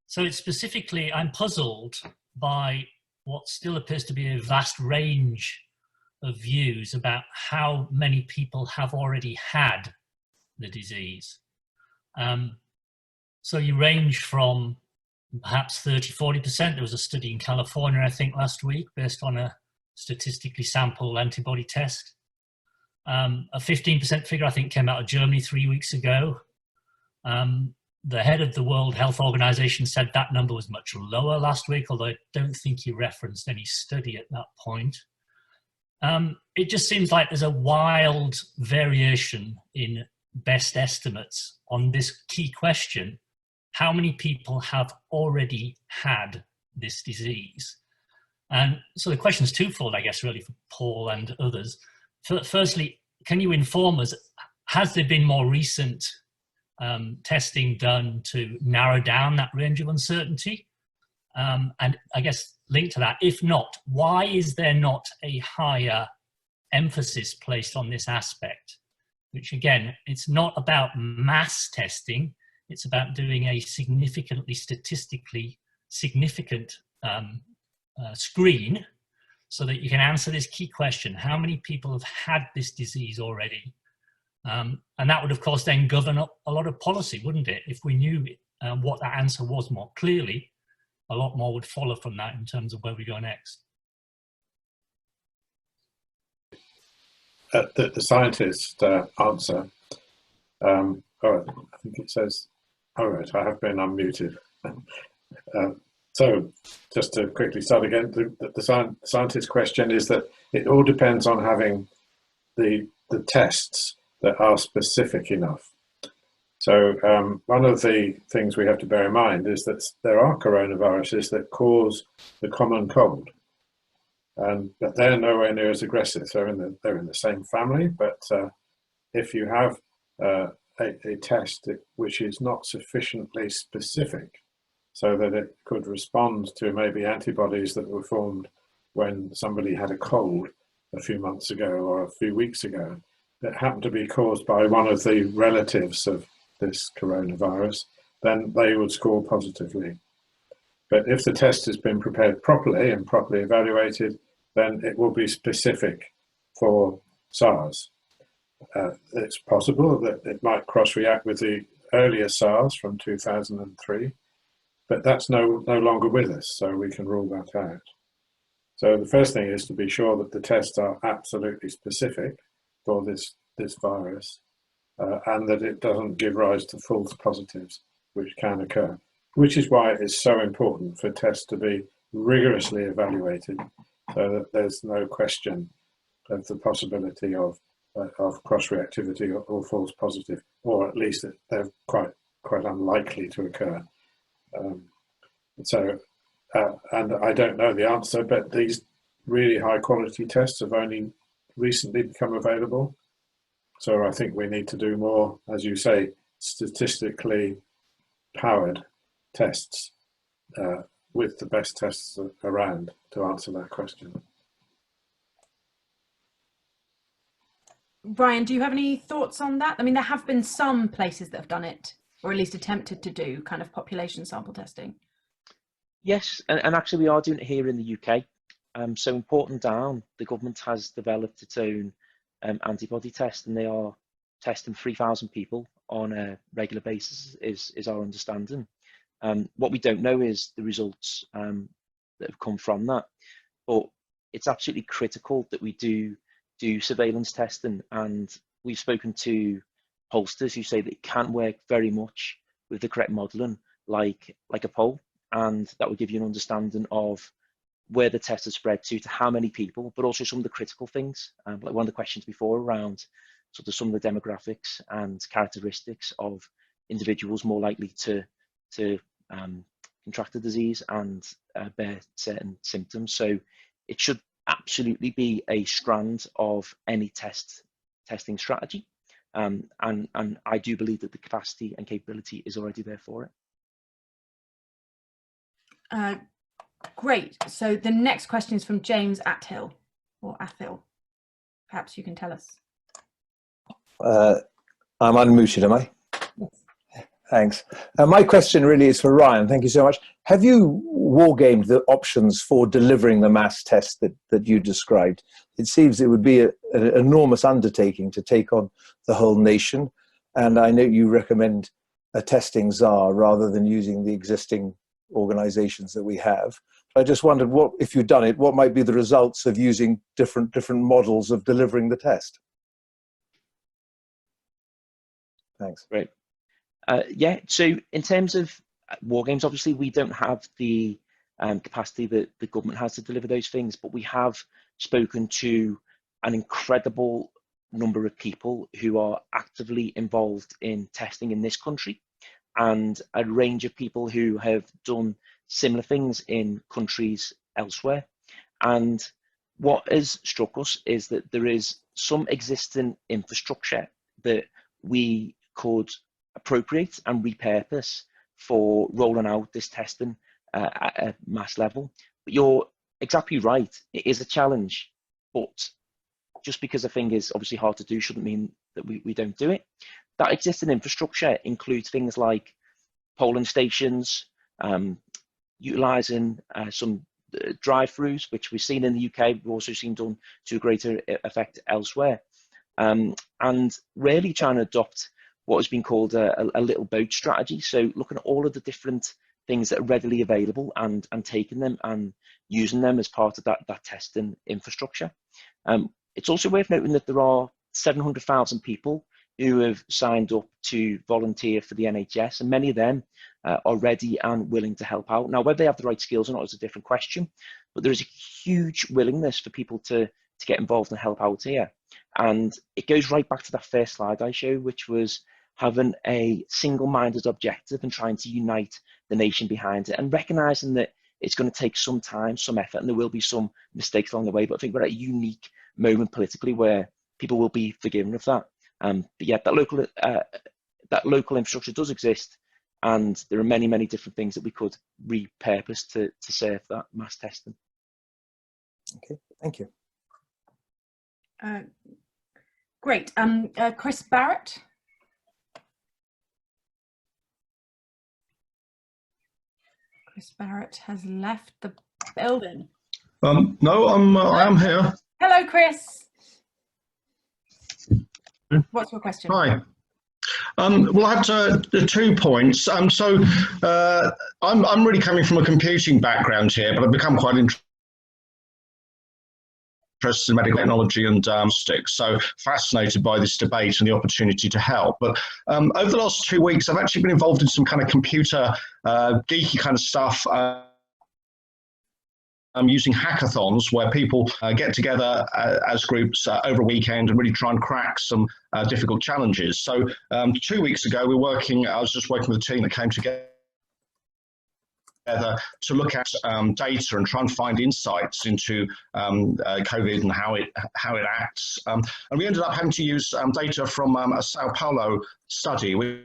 So it's specifically, I'm puzzled by what still appears to be a vast range of views about how many people have already had the disease. So you range from perhaps 30–40%. There was a study in California, I think, last week, based on a statistically sampled antibody test. A 15% figure, I think, came out of Germany 3 weeks ago. The head of the World Health Organization said that number was much lower last week, although I don't think he referenced any study at that point. It just seems like there's a wild variation in best estimates on this key question: how many people have already had this disease? And so the question is twofold, I guess, really, for Paul and others. Firstly, can you inform us, has there been more recent testing done to narrow down that range of uncertainty? And I guess linked to that, if not, why is there not a higher emphasis placed on this aspect? Which again, it's not about mass testing, it's about doing a significantly statistically significant screen so that you can answer this key question: how many people have had this disease already? And that would, of course, then govern up a lot of policy, wouldn't it? If we knew what that answer was more clearly, a lot more would follow from that in terms of where we go next. The scientist answer, all right, I think it says, all right, I have been unmuted. So just to quickly start again, the scientist question is that it all depends on having the tests that are specific enough. So one of the things we have to bear in mind is that there are coronaviruses that cause the common cold, but they're nowhere near as aggressive. They're in the same family, but if you have a test which is not sufficiently specific so that it could respond to maybe antibodies that were formed when somebody had a cold a few months ago or a few weeks ago, that happened to be caused by one of the relatives of this coronavirus, then they would score positively. But if the test has been prepared properly and properly evaluated, then it will be specific for SARS. It's possible that it might cross-react with the earlier SARS from 2003, but that's no longer with us, so we can rule that out. So the first thing is to be sure that the tests are absolutely specific for this virus. and that it doesn't give rise to false positives, which can occur, which is why it is so important for tests to be rigorously evaluated so that there's no question of the possibility of cross-reactivity or false positive, or at least that they're quite unlikely to occur. And I don't know the answer, but these really high quality tests have only recently become available. So I think we need to do more, as you say, statistically powered tests with the best tests around to answer that question. Brian, do you have any thoughts on that? I mean, there have been some places that have done it, or at least attempted to do kind of population sample testing. Yes, and actually we are doing it here in the UK. So in Porton Down, the government has developed its own antibody test, and they are testing 3,000 people on a regular basis, is our understanding. What we don't know is the results that have come from that, but it's absolutely critical that we do surveillance testing, and we've spoken to pollsters who say that it can work very much with the correct modelling, like a poll, and that will give you an understanding of where the test has spread to how many people, but also some of the critical things, like one of the questions before around sort of some of the demographics and characteristics of individuals more likely to contract the disease and bear certain symptoms. So it should absolutely be a strand of any testing strategy, and I do believe that the capacity and capability is already there for it. Great. So the next question is from James Athill, or Athill. Perhaps you can tell us. I'm unmuted, am I? Yes. Thanks. My question really is for Ryan. Thank you so much. Have you wargamed the options for delivering the mass test that you described? It seems it would be an enormous undertaking to take on the whole nation. And I know you recommend a testing czar rather than using the existing organizations that we have. I just wondered, what, if you'd done it, what might be the results of using different models of delivering the test? Thanks. Great. Yeah, so in terms of war games, obviously we don't have the capacity that the government has to deliver those things, but we have spoken to an incredible number of people who are actively involved in testing in this country, and a range of people who have done similar things in countries elsewhere. And what has struck us is that there is some existing infrastructure that we could appropriate and repurpose for rolling out this testing at a mass level. But you're exactly right, it is a challenge, but just because a thing is obviously hard to do shouldn't mean that we don't do it. That existing infrastructure includes things like polling stations, utilising some drive-throughs, which we've seen in the UK, we've also seen done to a greater effect elsewhere, and really trying to adopt what has been called a little boat strategy. So looking at all of the different things that are readily available and taking them and using them as part of that testing infrastructure. It's also worth noting that there are 700,000 people who have signed up to volunteer for the NHS, and many of them are ready and willing to help out. Now, whether they have the right skills or not is a different question, but there is a huge willingness for people to get involved and help out here. And it goes right back to that first slide I showed, which was having a single-minded objective and trying to unite the nation behind it, and recognizing that it's going to take some time, some effort, and there will be some mistakes along the way. But I think we're at a unique moment politically where people will be forgiven of that. But yeah, that local infrastructure does exist, and there are many, many different things that we could repurpose to serve that mass testing. Okay, thank you. Great. Chris Barrett. Chris Barrett has left the building. No, I am here. Hello, Chris. What's your question? Hi. Well, I had 2 points. I'm really coming from a computing background here, but I've become quite interested interested in medical technology and diagnostic, so fascinated by this debate and the opportunity to help. But over the last 2 weeks, I've actually been involved in some kind of computer geeky kind of stuff. Using hackathons where people get together as groups over a weekend and really try and crack some difficult challenges. So 2 weeks ago, I was just working with a team that came together to look at data and try and find insights into COVID and how it acts. And we ended up having to use data from a Sao Paulo study, which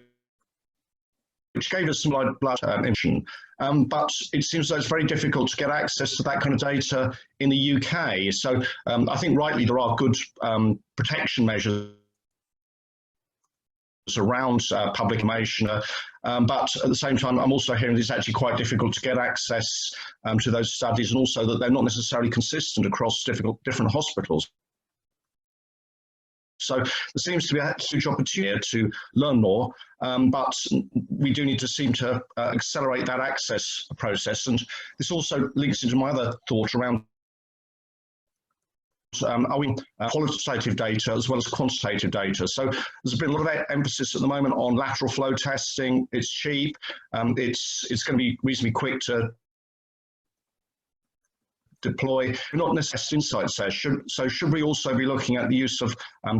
gave us some blood information. But it seems that it's very difficult to get access to that kind of data in the UK. So I think rightly there are good protection measures around public information, but at the same time I'm also hearing it's actually quite difficult to get access to those studies, and also that they're not necessarily consistent across different hospitals. So there seems to be a huge opportunity to learn more, but we do need to seem to accelerate that access process. And this also links into my other thought around are we qualitative data as well as quantitative data. So there's been a lot of emphasis at the moment on lateral flow testing. It's cheap. It's going to be reasonably quick to deploy, not necessarily insights there. So should we also be looking at the use of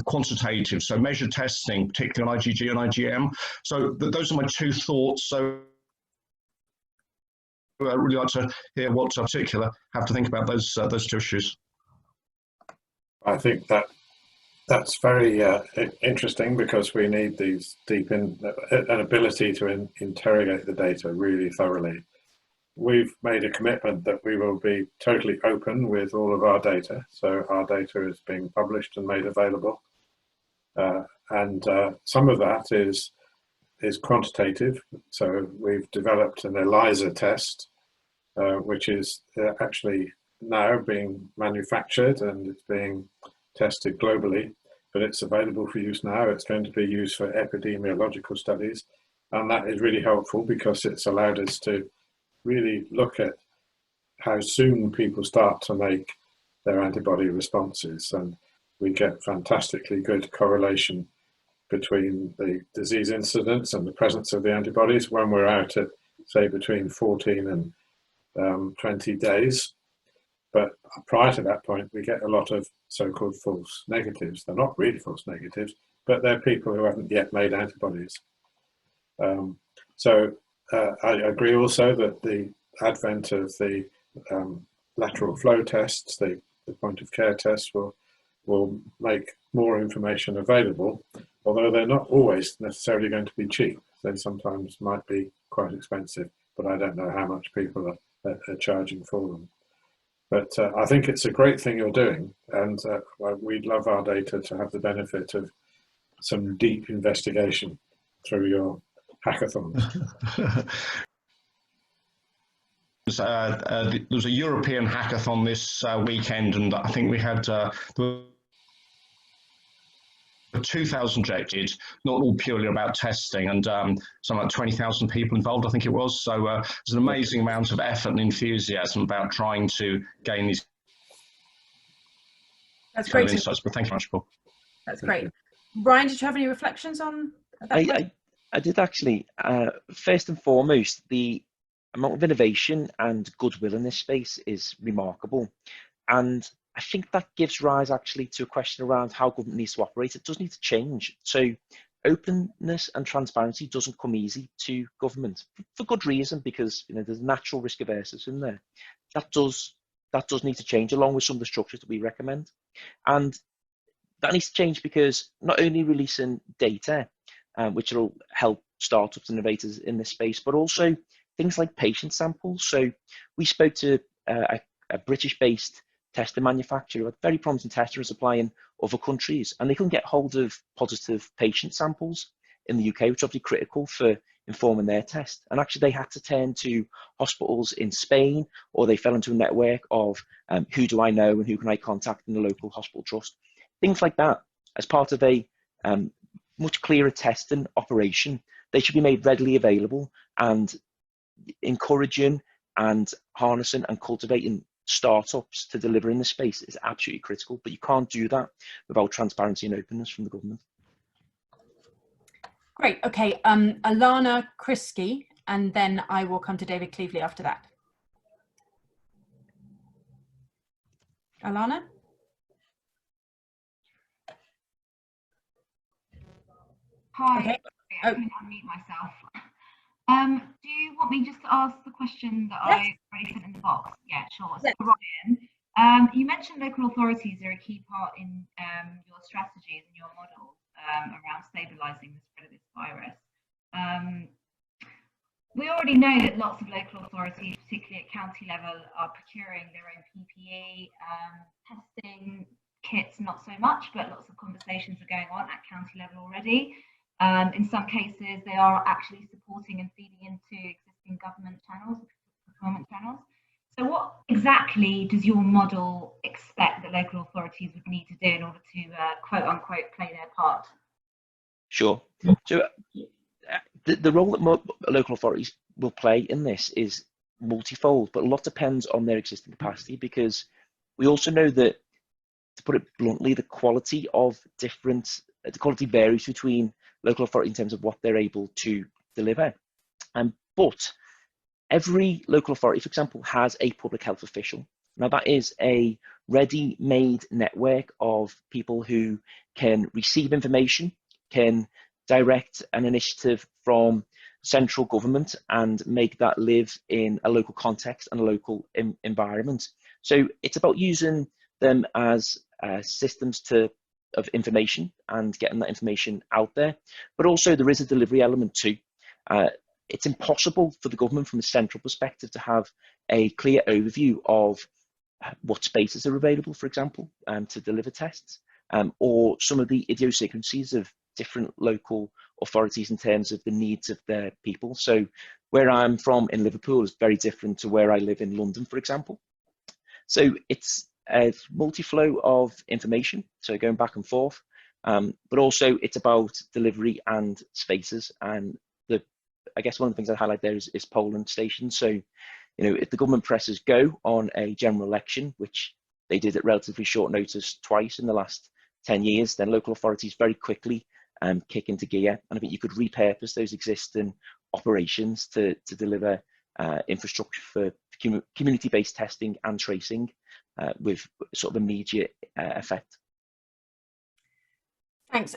quantitative, so measured testing, particularly on IgG and IgM? So those are my two thoughts. So I'd really like to hear what in particular have to think about those two issues. I think that's very interesting, because we need these an ability to interrogate the data really thoroughly. We've made a commitment that we will be totally open with all of our data. So our data is being published and made available. And some of that is quantitative. So we've developed an ELISA test, which is actually now being manufactured and it's being tested globally, but it's available for use now. It's going to be used for epidemiological studies. And that is really helpful because it's allowed us to really look at how soon people start to make their antibody responses, and we get fantastically good correlation between the disease incidence and the presence of the antibodies when we're out at, say, between 14 and 20 days. But prior to that point, we get a lot of so-called false negatives. They're not really false negatives, but they're people who haven't yet made antibodies. I agree also that the advent of the lateral flow tests, the point of care tests, will make more information available, although they're not always necessarily going to be cheap. They sometimes might be quite expensive, but I don't know how much people are charging for them. But I think it's a great thing you're doing, and we'd love our data to have the benefit of some deep investigation through your hackathons. There was a European hackathon this weekend, and I think we had there were 2,000 rejected, not all purely about testing, and something like 20,000 people involved, I think it was. So there's an amazing amount of effort and enthusiasm about trying to gain these great insights. But thank you very much, Paul. That's great. Brian, did you have any reflections on that? I did actually. First and foremost, the amount of innovation and goodwill in this space is remarkable. And I think that gives rise actually to a question around how government needs to operate. It does need to change. So openness and transparency doesn't come easy to government for good reason, because there's natural risk averseness in there. That does need to change, along with some of the structures that we recommend. And that needs to change because not only releasing data, which will help startups and innovators in this space, but also things like patient samples. So we spoke to a British-based tester manufacturer, a very promising tester and supply in other countries, and they couldn't get hold of positive patient samples in the UK, which is obviously critical for informing their test. And actually they had to turn to hospitals in Spain, or they fell into a network of who do I know and who can I contact in the local hospital trust. Things like that, as part of a much clearer testing operation, they should be made readily available, and encouraging and harnessing and cultivating startups to deliver in this space is absolutely critical, but you can't do that without transparency and openness from the government. Great. Okay. Alana Kriski, and then I will come to David Cleveley after that. Alana? Hi, Okay. I couldn't unmute myself. Do you want me just to ask the question that Yes. I already sent in the box? Yeah, sure. So Yes. Ryan, you mentioned local authorities are a key part in your strategies and your model around stabilising the spread of this virus. We already know that lots of local authorities, particularly at county level, are procuring their own PPE, testing kits, not so much, but lots of conversations are going on at county level already. In some cases, they are actually supporting and feeding into existing government channels, procurement channels. So what exactly does your model expect that local authorities would need to do in order to, quote unquote, play their part? Sure. So the role that local authorities will play in this is multifold, but a lot depends on their existing capacity, because we also know that, to put it bluntly, the quality varies between local authority in terms of what they're able to deliver. But every local authority, for example, has a public health official. Now, that is a ready-made network of people who can receive information, can direct an initiative from central government and make that live in a local context and a local environment. So it's about using them as systems of information and getting that information out there. But also there is a delivery element too. It's impossible for the government from a central perspective to have a clear overview of what spaces are available, for example, to deliver tests, or some of the idiosyncrasies of different local authorities in terms of the needs of their people. So where I'm from in Liverpool is very different to where I live in London, for example. So it's a multi-flow of information, so going back and forth, but also it's about delivery and spaces. And I guess one of the things I highlight there is polling stations. So, you know, if the government presses go on a general election, which they did at relatively short notice twice in the last 10 years, then local authorities very quickly kick into gear. And I think you could repurpose those existing operations to deliver infrastructure for community-based testing and tracing with sort of immediate effect. Thanks.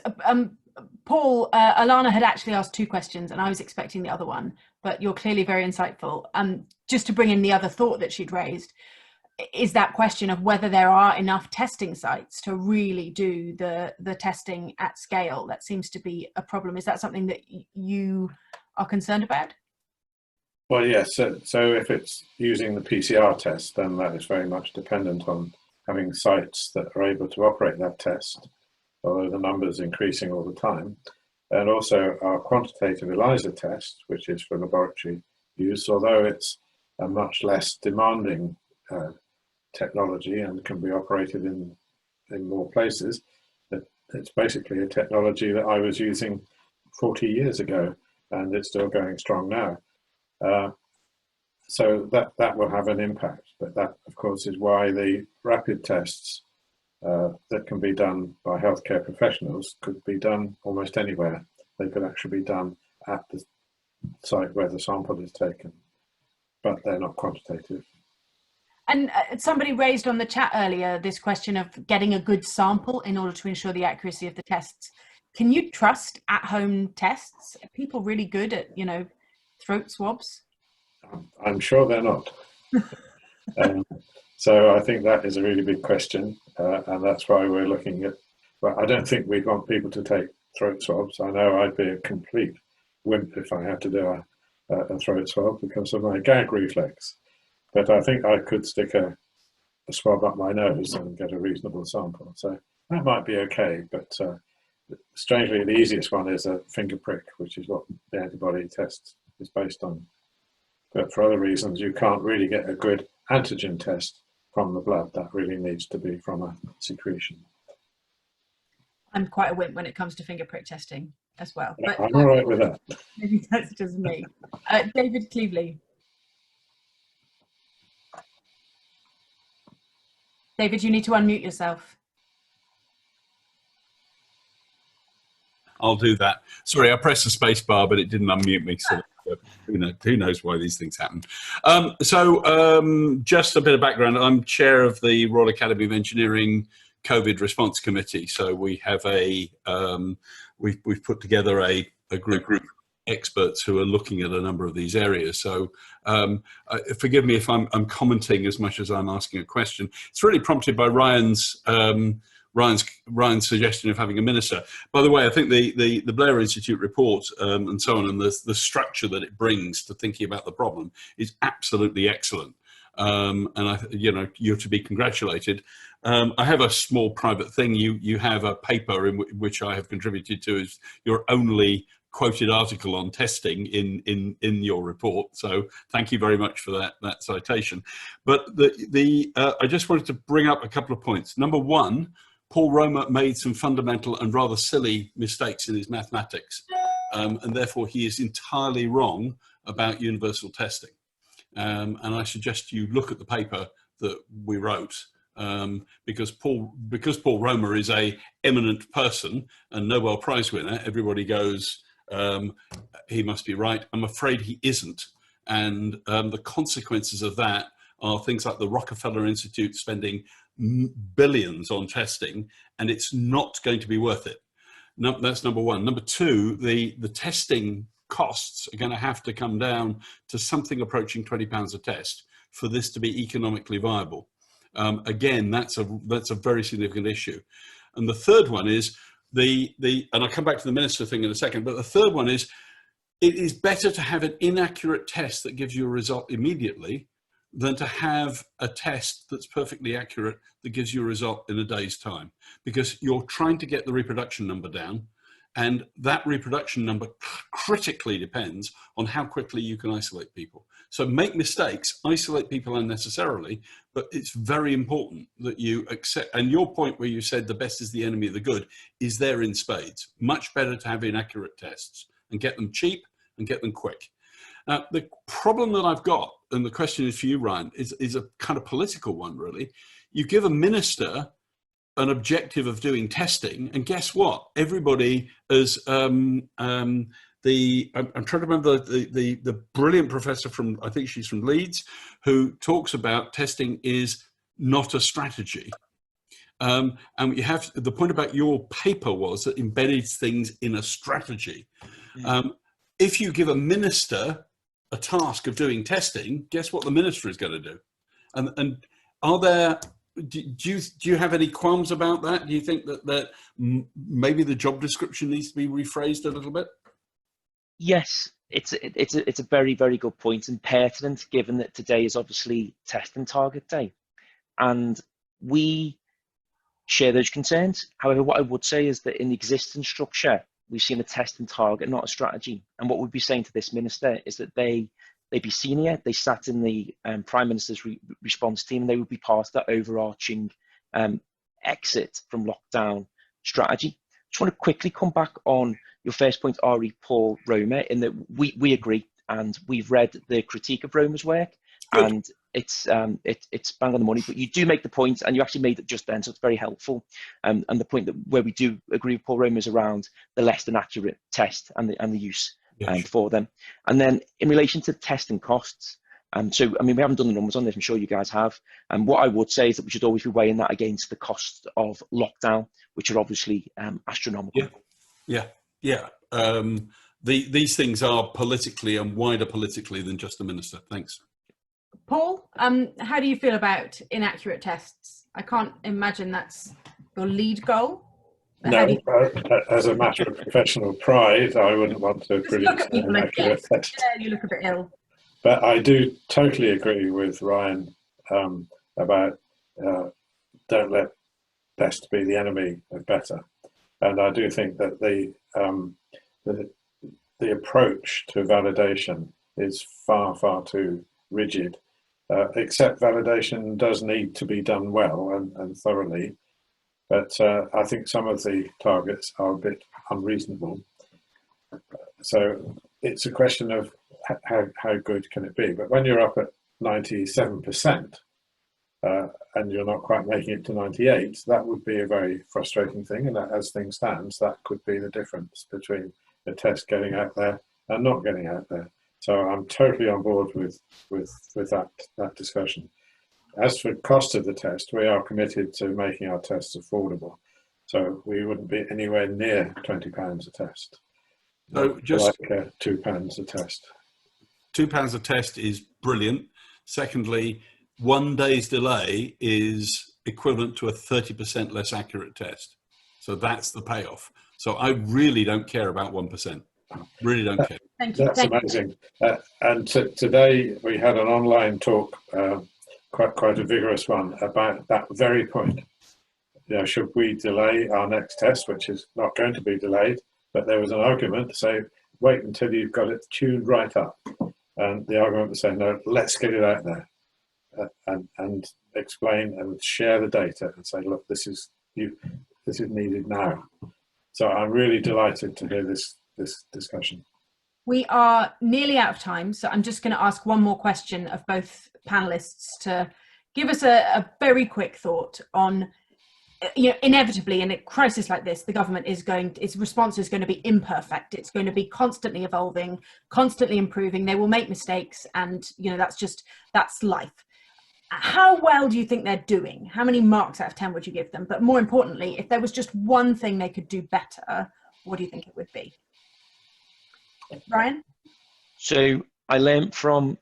Paul, Alana had actually asked 2 questions and I was expecting the other one, but you're clearly very insightful. Just to bring in the other thought that she'd raised, is that question of whether there are enough testing sites to really do the testing at scale. That seems to be a problem. Is that something that you are concerned about? Well, yes. So if it's using the PCR test, then that is very much dependent on having sites that are able to operate that test, although the numbers increasing all the time. And also our quantitative ELISA test, which is for laboratory use, although it's a much less demanding technology and can be operated in more places, it's basically a technology that I was using 40 years ago, and it's still going strong now. So that will have an impact, but that of course is why the rapid tests that can be done by healthcare professionals could be done almost anywhere. They could actually be done at the site where the sample is taken, but they're not quantitative. And somebody raised on the chat earlier this question of getting a good sample in order to ensure the accuracy of the tests. Can you trust at-home tests? Are people really good at, you know, throat swabs? I'm sure they're not. So I think that is a really big question, and that's why we're looking at, well, I don't think we'd want people to take throat swabs. I know I'd be a complete wimp if I had to do a throat swab because of my gag reflex. But I think I could stick a swab up my nose and get a reasonable sample. So that might be okay, but strangely the easiest one is a finger prick, which is what the antibody test is based on. But for other reasons, you can't really get a good antigen test from the blood. That really needs to be from a secretion. I'm quite a wimp when it comes to finger prick testing as well. Yeah, but I'm all right with that. Maybe that's just me. David Cleveley. David, you need to unmute yourself. I'll do that. Sorry, I pressed the space bar, but it didn't unmute me. So who knows why these things happen. Just a bit of background. I'm chair of the Royal Academy of Engineering COVID Response Committee. So we have we've put together a group of experts who are looking at a number of these areas. So forgive me if I'm commenting as much as I'm asking a question. It's really prompted by Ryan's suggestion of having a minister. By the way, I think the Blair Institute report and so on, and the structure that it brings to thinking about the problem is absolutely excellent. And you're to be congratulated. I have a small private thing. You have a paper in which I have contributed to is your only quoted article on testing in your report. So thank you very much for that citation. But I just wanted to bring up a couple of points. Number one, Paul Romer made some fundamental and rather silly mistakes in his mathematics, and therefore he is entirely wrong about universal testing. And I suggest you look at the paper that we wrote, because Paul Romer is a eminent person and Nobel Prize winner. Everybody goes, he must be right. I'm afraid he isn't. And the consequences of that are things like the Rockefeller Institute spending billions on testing, and it's not going to be worth it. No, that's number one. Number two, the testing costs are going to have to come down to something approaching £20 a test for this to be economically viable. Again, that's a very significant issue. And the third one is and I'll come back to the minister thing in a second, but the third one is it is better to have an inaccurate test that gives you a result immediately than to have a test that's perfectly accurate that gives you a result in a day's time, because you're trying to get the reproduction number down, and that reproduction number critically depends on how quickly you can isolate people. So make mistakes, isolate people unnecessarily, but it's very important that you accept, and your point where you said the best is the enemy of the good is there in spades. Much better to have inaccurate tests and get them cheap and get them quick. Now, the problem that I've got, and the question is for you, Ryan, is a kind of political one, really. You give a minister an objective of doing testing, and guess what? Everybody is, I'm trying to remember the brilliant professor from, I think she's from Leeds, who talks about testing is not a strategy. And you have, the point about your paper was that embedded things in a strategy. If you give a minister a task of doing testing, guess what the minister is going to do? And are there, do you have any qualms about that? Do you think that maybe the job description needs to be rephrased a little bit? Yes, it's a very, very good point and pertinent, given that today is obviously testing target day, and we share those concerns. However, what I would say is that in the existing structure, we've seen a test and target, not a strategy. And what we'd be saying to this minister is that they be senior, they sat in the Prime Minister's response team, and they would be part of that overarching exit from lockdown strategy. Just want to quickly come back on your first point, Ari, Paul Romer, in that we agree, and we've read the critique of Romer's work. Good. And it's bang on the money, but you do make the point, and you actually made it just then, so it's very helpful. And the point that where we do agree with Paul Romer is around the less than accurate test and the use for them. And then in relation to testing costs, so I mean, we haven't done the numbers on this, I'm sure you guys have. And what I would say is that we should always be weighing that against the costs of lockdown, which are obviously astronomical. Yeah. These things are politically and wider politically than just the minister. Thanks. Paul, how do you feel about inaccurate tests? I can't imagine that's your lead goal. No, as a matter of professional pride, I wouldn't want to produce an inaccurate test. Yeah, you look a bit ill. But I do totally agree with Ryan about don't let best be the enemy of better. And I do think that the approach to validation is far, far too rigid. Except validation does need to be done well and thoroughly, but I think some of the targets are a bit unreasonable. So it's a question of how good can it be? But when you're up at 97%, and you're not quite making it to 98, that would be a very frustrating thing. And that, as things stands, that could be the difference between the test getting out there and not getting out there. So I'm totally on board with that discussion. As for cost of the test, we are committed to making our tests affordable. So we wouldn't be anywhere near £20 a test. So just like £2 a test. £2 a test is brilliant. Secondly, 1 day's delay is equivalent to a 30% less accurate test. So that's the payoff. So I really don't care about 1%. Really don't care. Thank you. That's amazing. And today we had an online talk, quite a vigorous one, about that very point. You know, should we delay our next test, which is not going to be delayed? But there was an argument to say, wait until you've got it tuned right up. And the argument was saying, no, let's get it out there and explain and share the data and say, look, this is needed now. So I'm really delighted to hear this discussion. We are nearly out of time, so I'm just going to ask one more question of both panelists to give us a very quick thought on, you know, inevitably in a crisis like this, the government its response is going to be imperfect. It's going to be constantly evolving, constantly improving. They will make mistakes, and you know, that's life. How well do you think they're doing? How many marks out of 10 would you give them? But more importantly, if there was just one thing they could do better, what do you think it would be? Ryan? So I learned from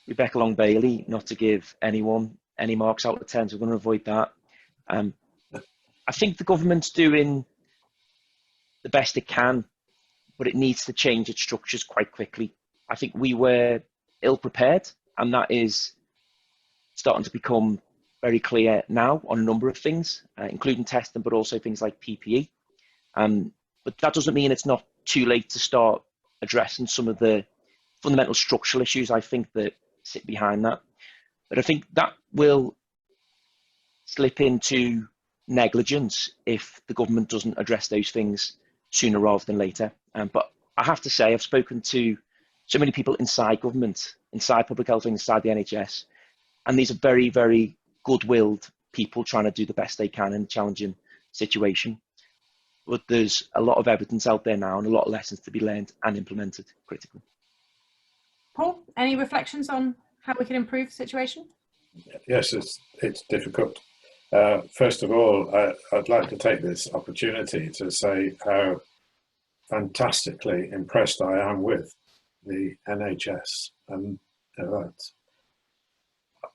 Rebecca Long Bailey not to give anyone any marks out of 10, so we're going to avoid that. I think the government's doing the best it can, but it needs to change its structures quite quickly. I think we were ill prepared, and that is starting to become very clear now on a number of things, including testing, but also things like PPE. But that doesn't mean it's not too late to start addressing some of the fundamental structural issues, I think, that sit behind that. But I think that will slip into negligence if the government doesn't address those things sooner rather than later. But I have to say, I've spoken to so many people inside government, inside public health, inside the NHS, and these are very, very good-willed people trying to do the best they can in a challenging situation. But there's a lot of evidence out there now and a lot of lessons to be learned and implemented critically. Paul, any reflections on how we can improve the situation? Yes, it's difficult. First of all, I'd like to take this opportunity to say how fantastically impressed I am with the NHS. And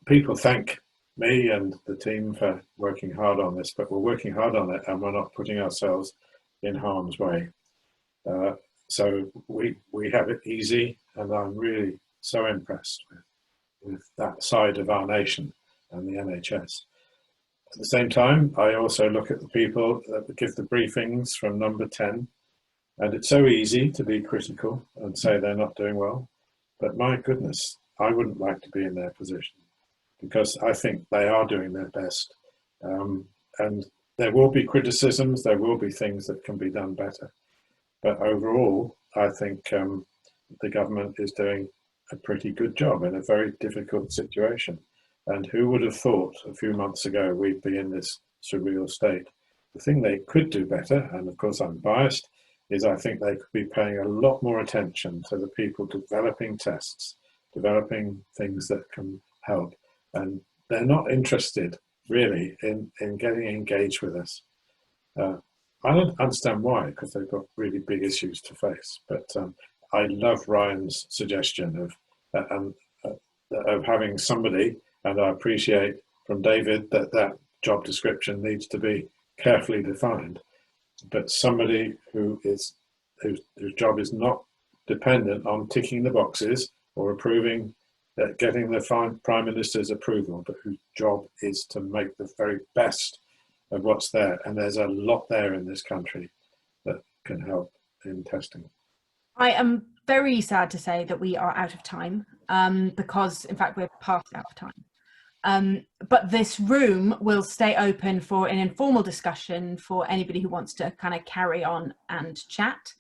people thank me and the team for working hard on this, but we're working hard on it and we're not putting ourselves in harm's way. So we have it easy, and I'm really so impressed with that side of our nation and the NHS. At the same time, I also look at the people that give the briefings from number 10, and it's so easy to be critical and say they're not doing well, but my goodness, I wouldn't like to be in their position, because I think they are doing their best. And there will be criticisms, there will be things that can be done better. But overall, I think the government is doing a pretty good job in a very difficult situation. And who would have thought a few months ago we'd be in this surreal state? The thing they could do better, and of course I'm biased, is I think they could be paying a lot more attention to the people developing tests, developing things that can help. And they're not interested really in getting engaged with us. I don't understand why, because they've got really big issues to face. But I love Ryan's suggestion of having somebody, and I appreciate from David that job description needs to be carefully defined, but somebody whose job is not dependent on ticking the boxes or approving, getting the Prime Minister's approval, but whose job is to make the very best of what's there. And there's a lot there in this country that can help in testing. I am very sad to say that we are out of time, because in fact we're past out of time. But this room will stay open for an informal discussion for anybody who wants to kind of carry on and chat.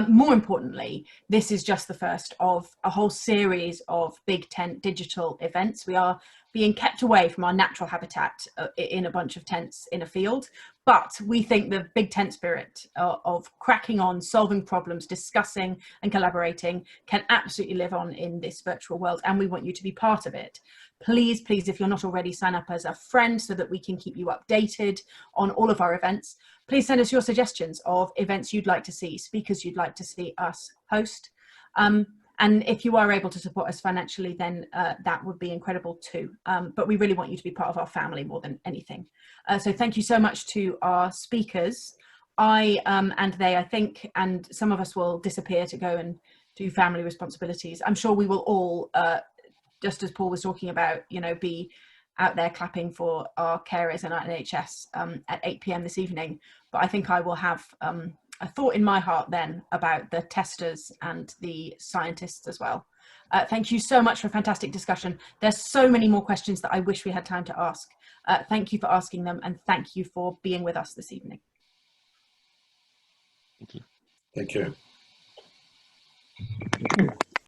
More importantly, this is just the first of a whole series of Big Tent digital events. We are being kept away from our natural habitat in a bunch of tents in a field. But we think the big tent spirit of cracking on, solving problems, discussing and collaborating can absolutely live on in this virtual world, and we want you to be part of it. Please, please, if you're not already, sign up as a friend so that we can keep you updated on all of our events. Please send us your suggestions of events you'd like to see, speakers you'd like to see us host. And if you are able to support us financially, then that would be incredible too. But we really want you to be part of our family more than anything. So thank you so much to our speakers. And they, I think, and some of us will disappear to go and do family responsibilities. I'm sure we will all, just as Paul was talking about, you know, be out there clapping for our carers and our NHS at 8 p.m. this evening. But I think I will have a thought in my heart then about the testers and the scientists as well. Thank you so much for a fantastic discussion. There's so many more questions that I wish we had time to ask. Thank you for asking them, and thank you for being with us this evening. Thank you. Thank you. Thank you.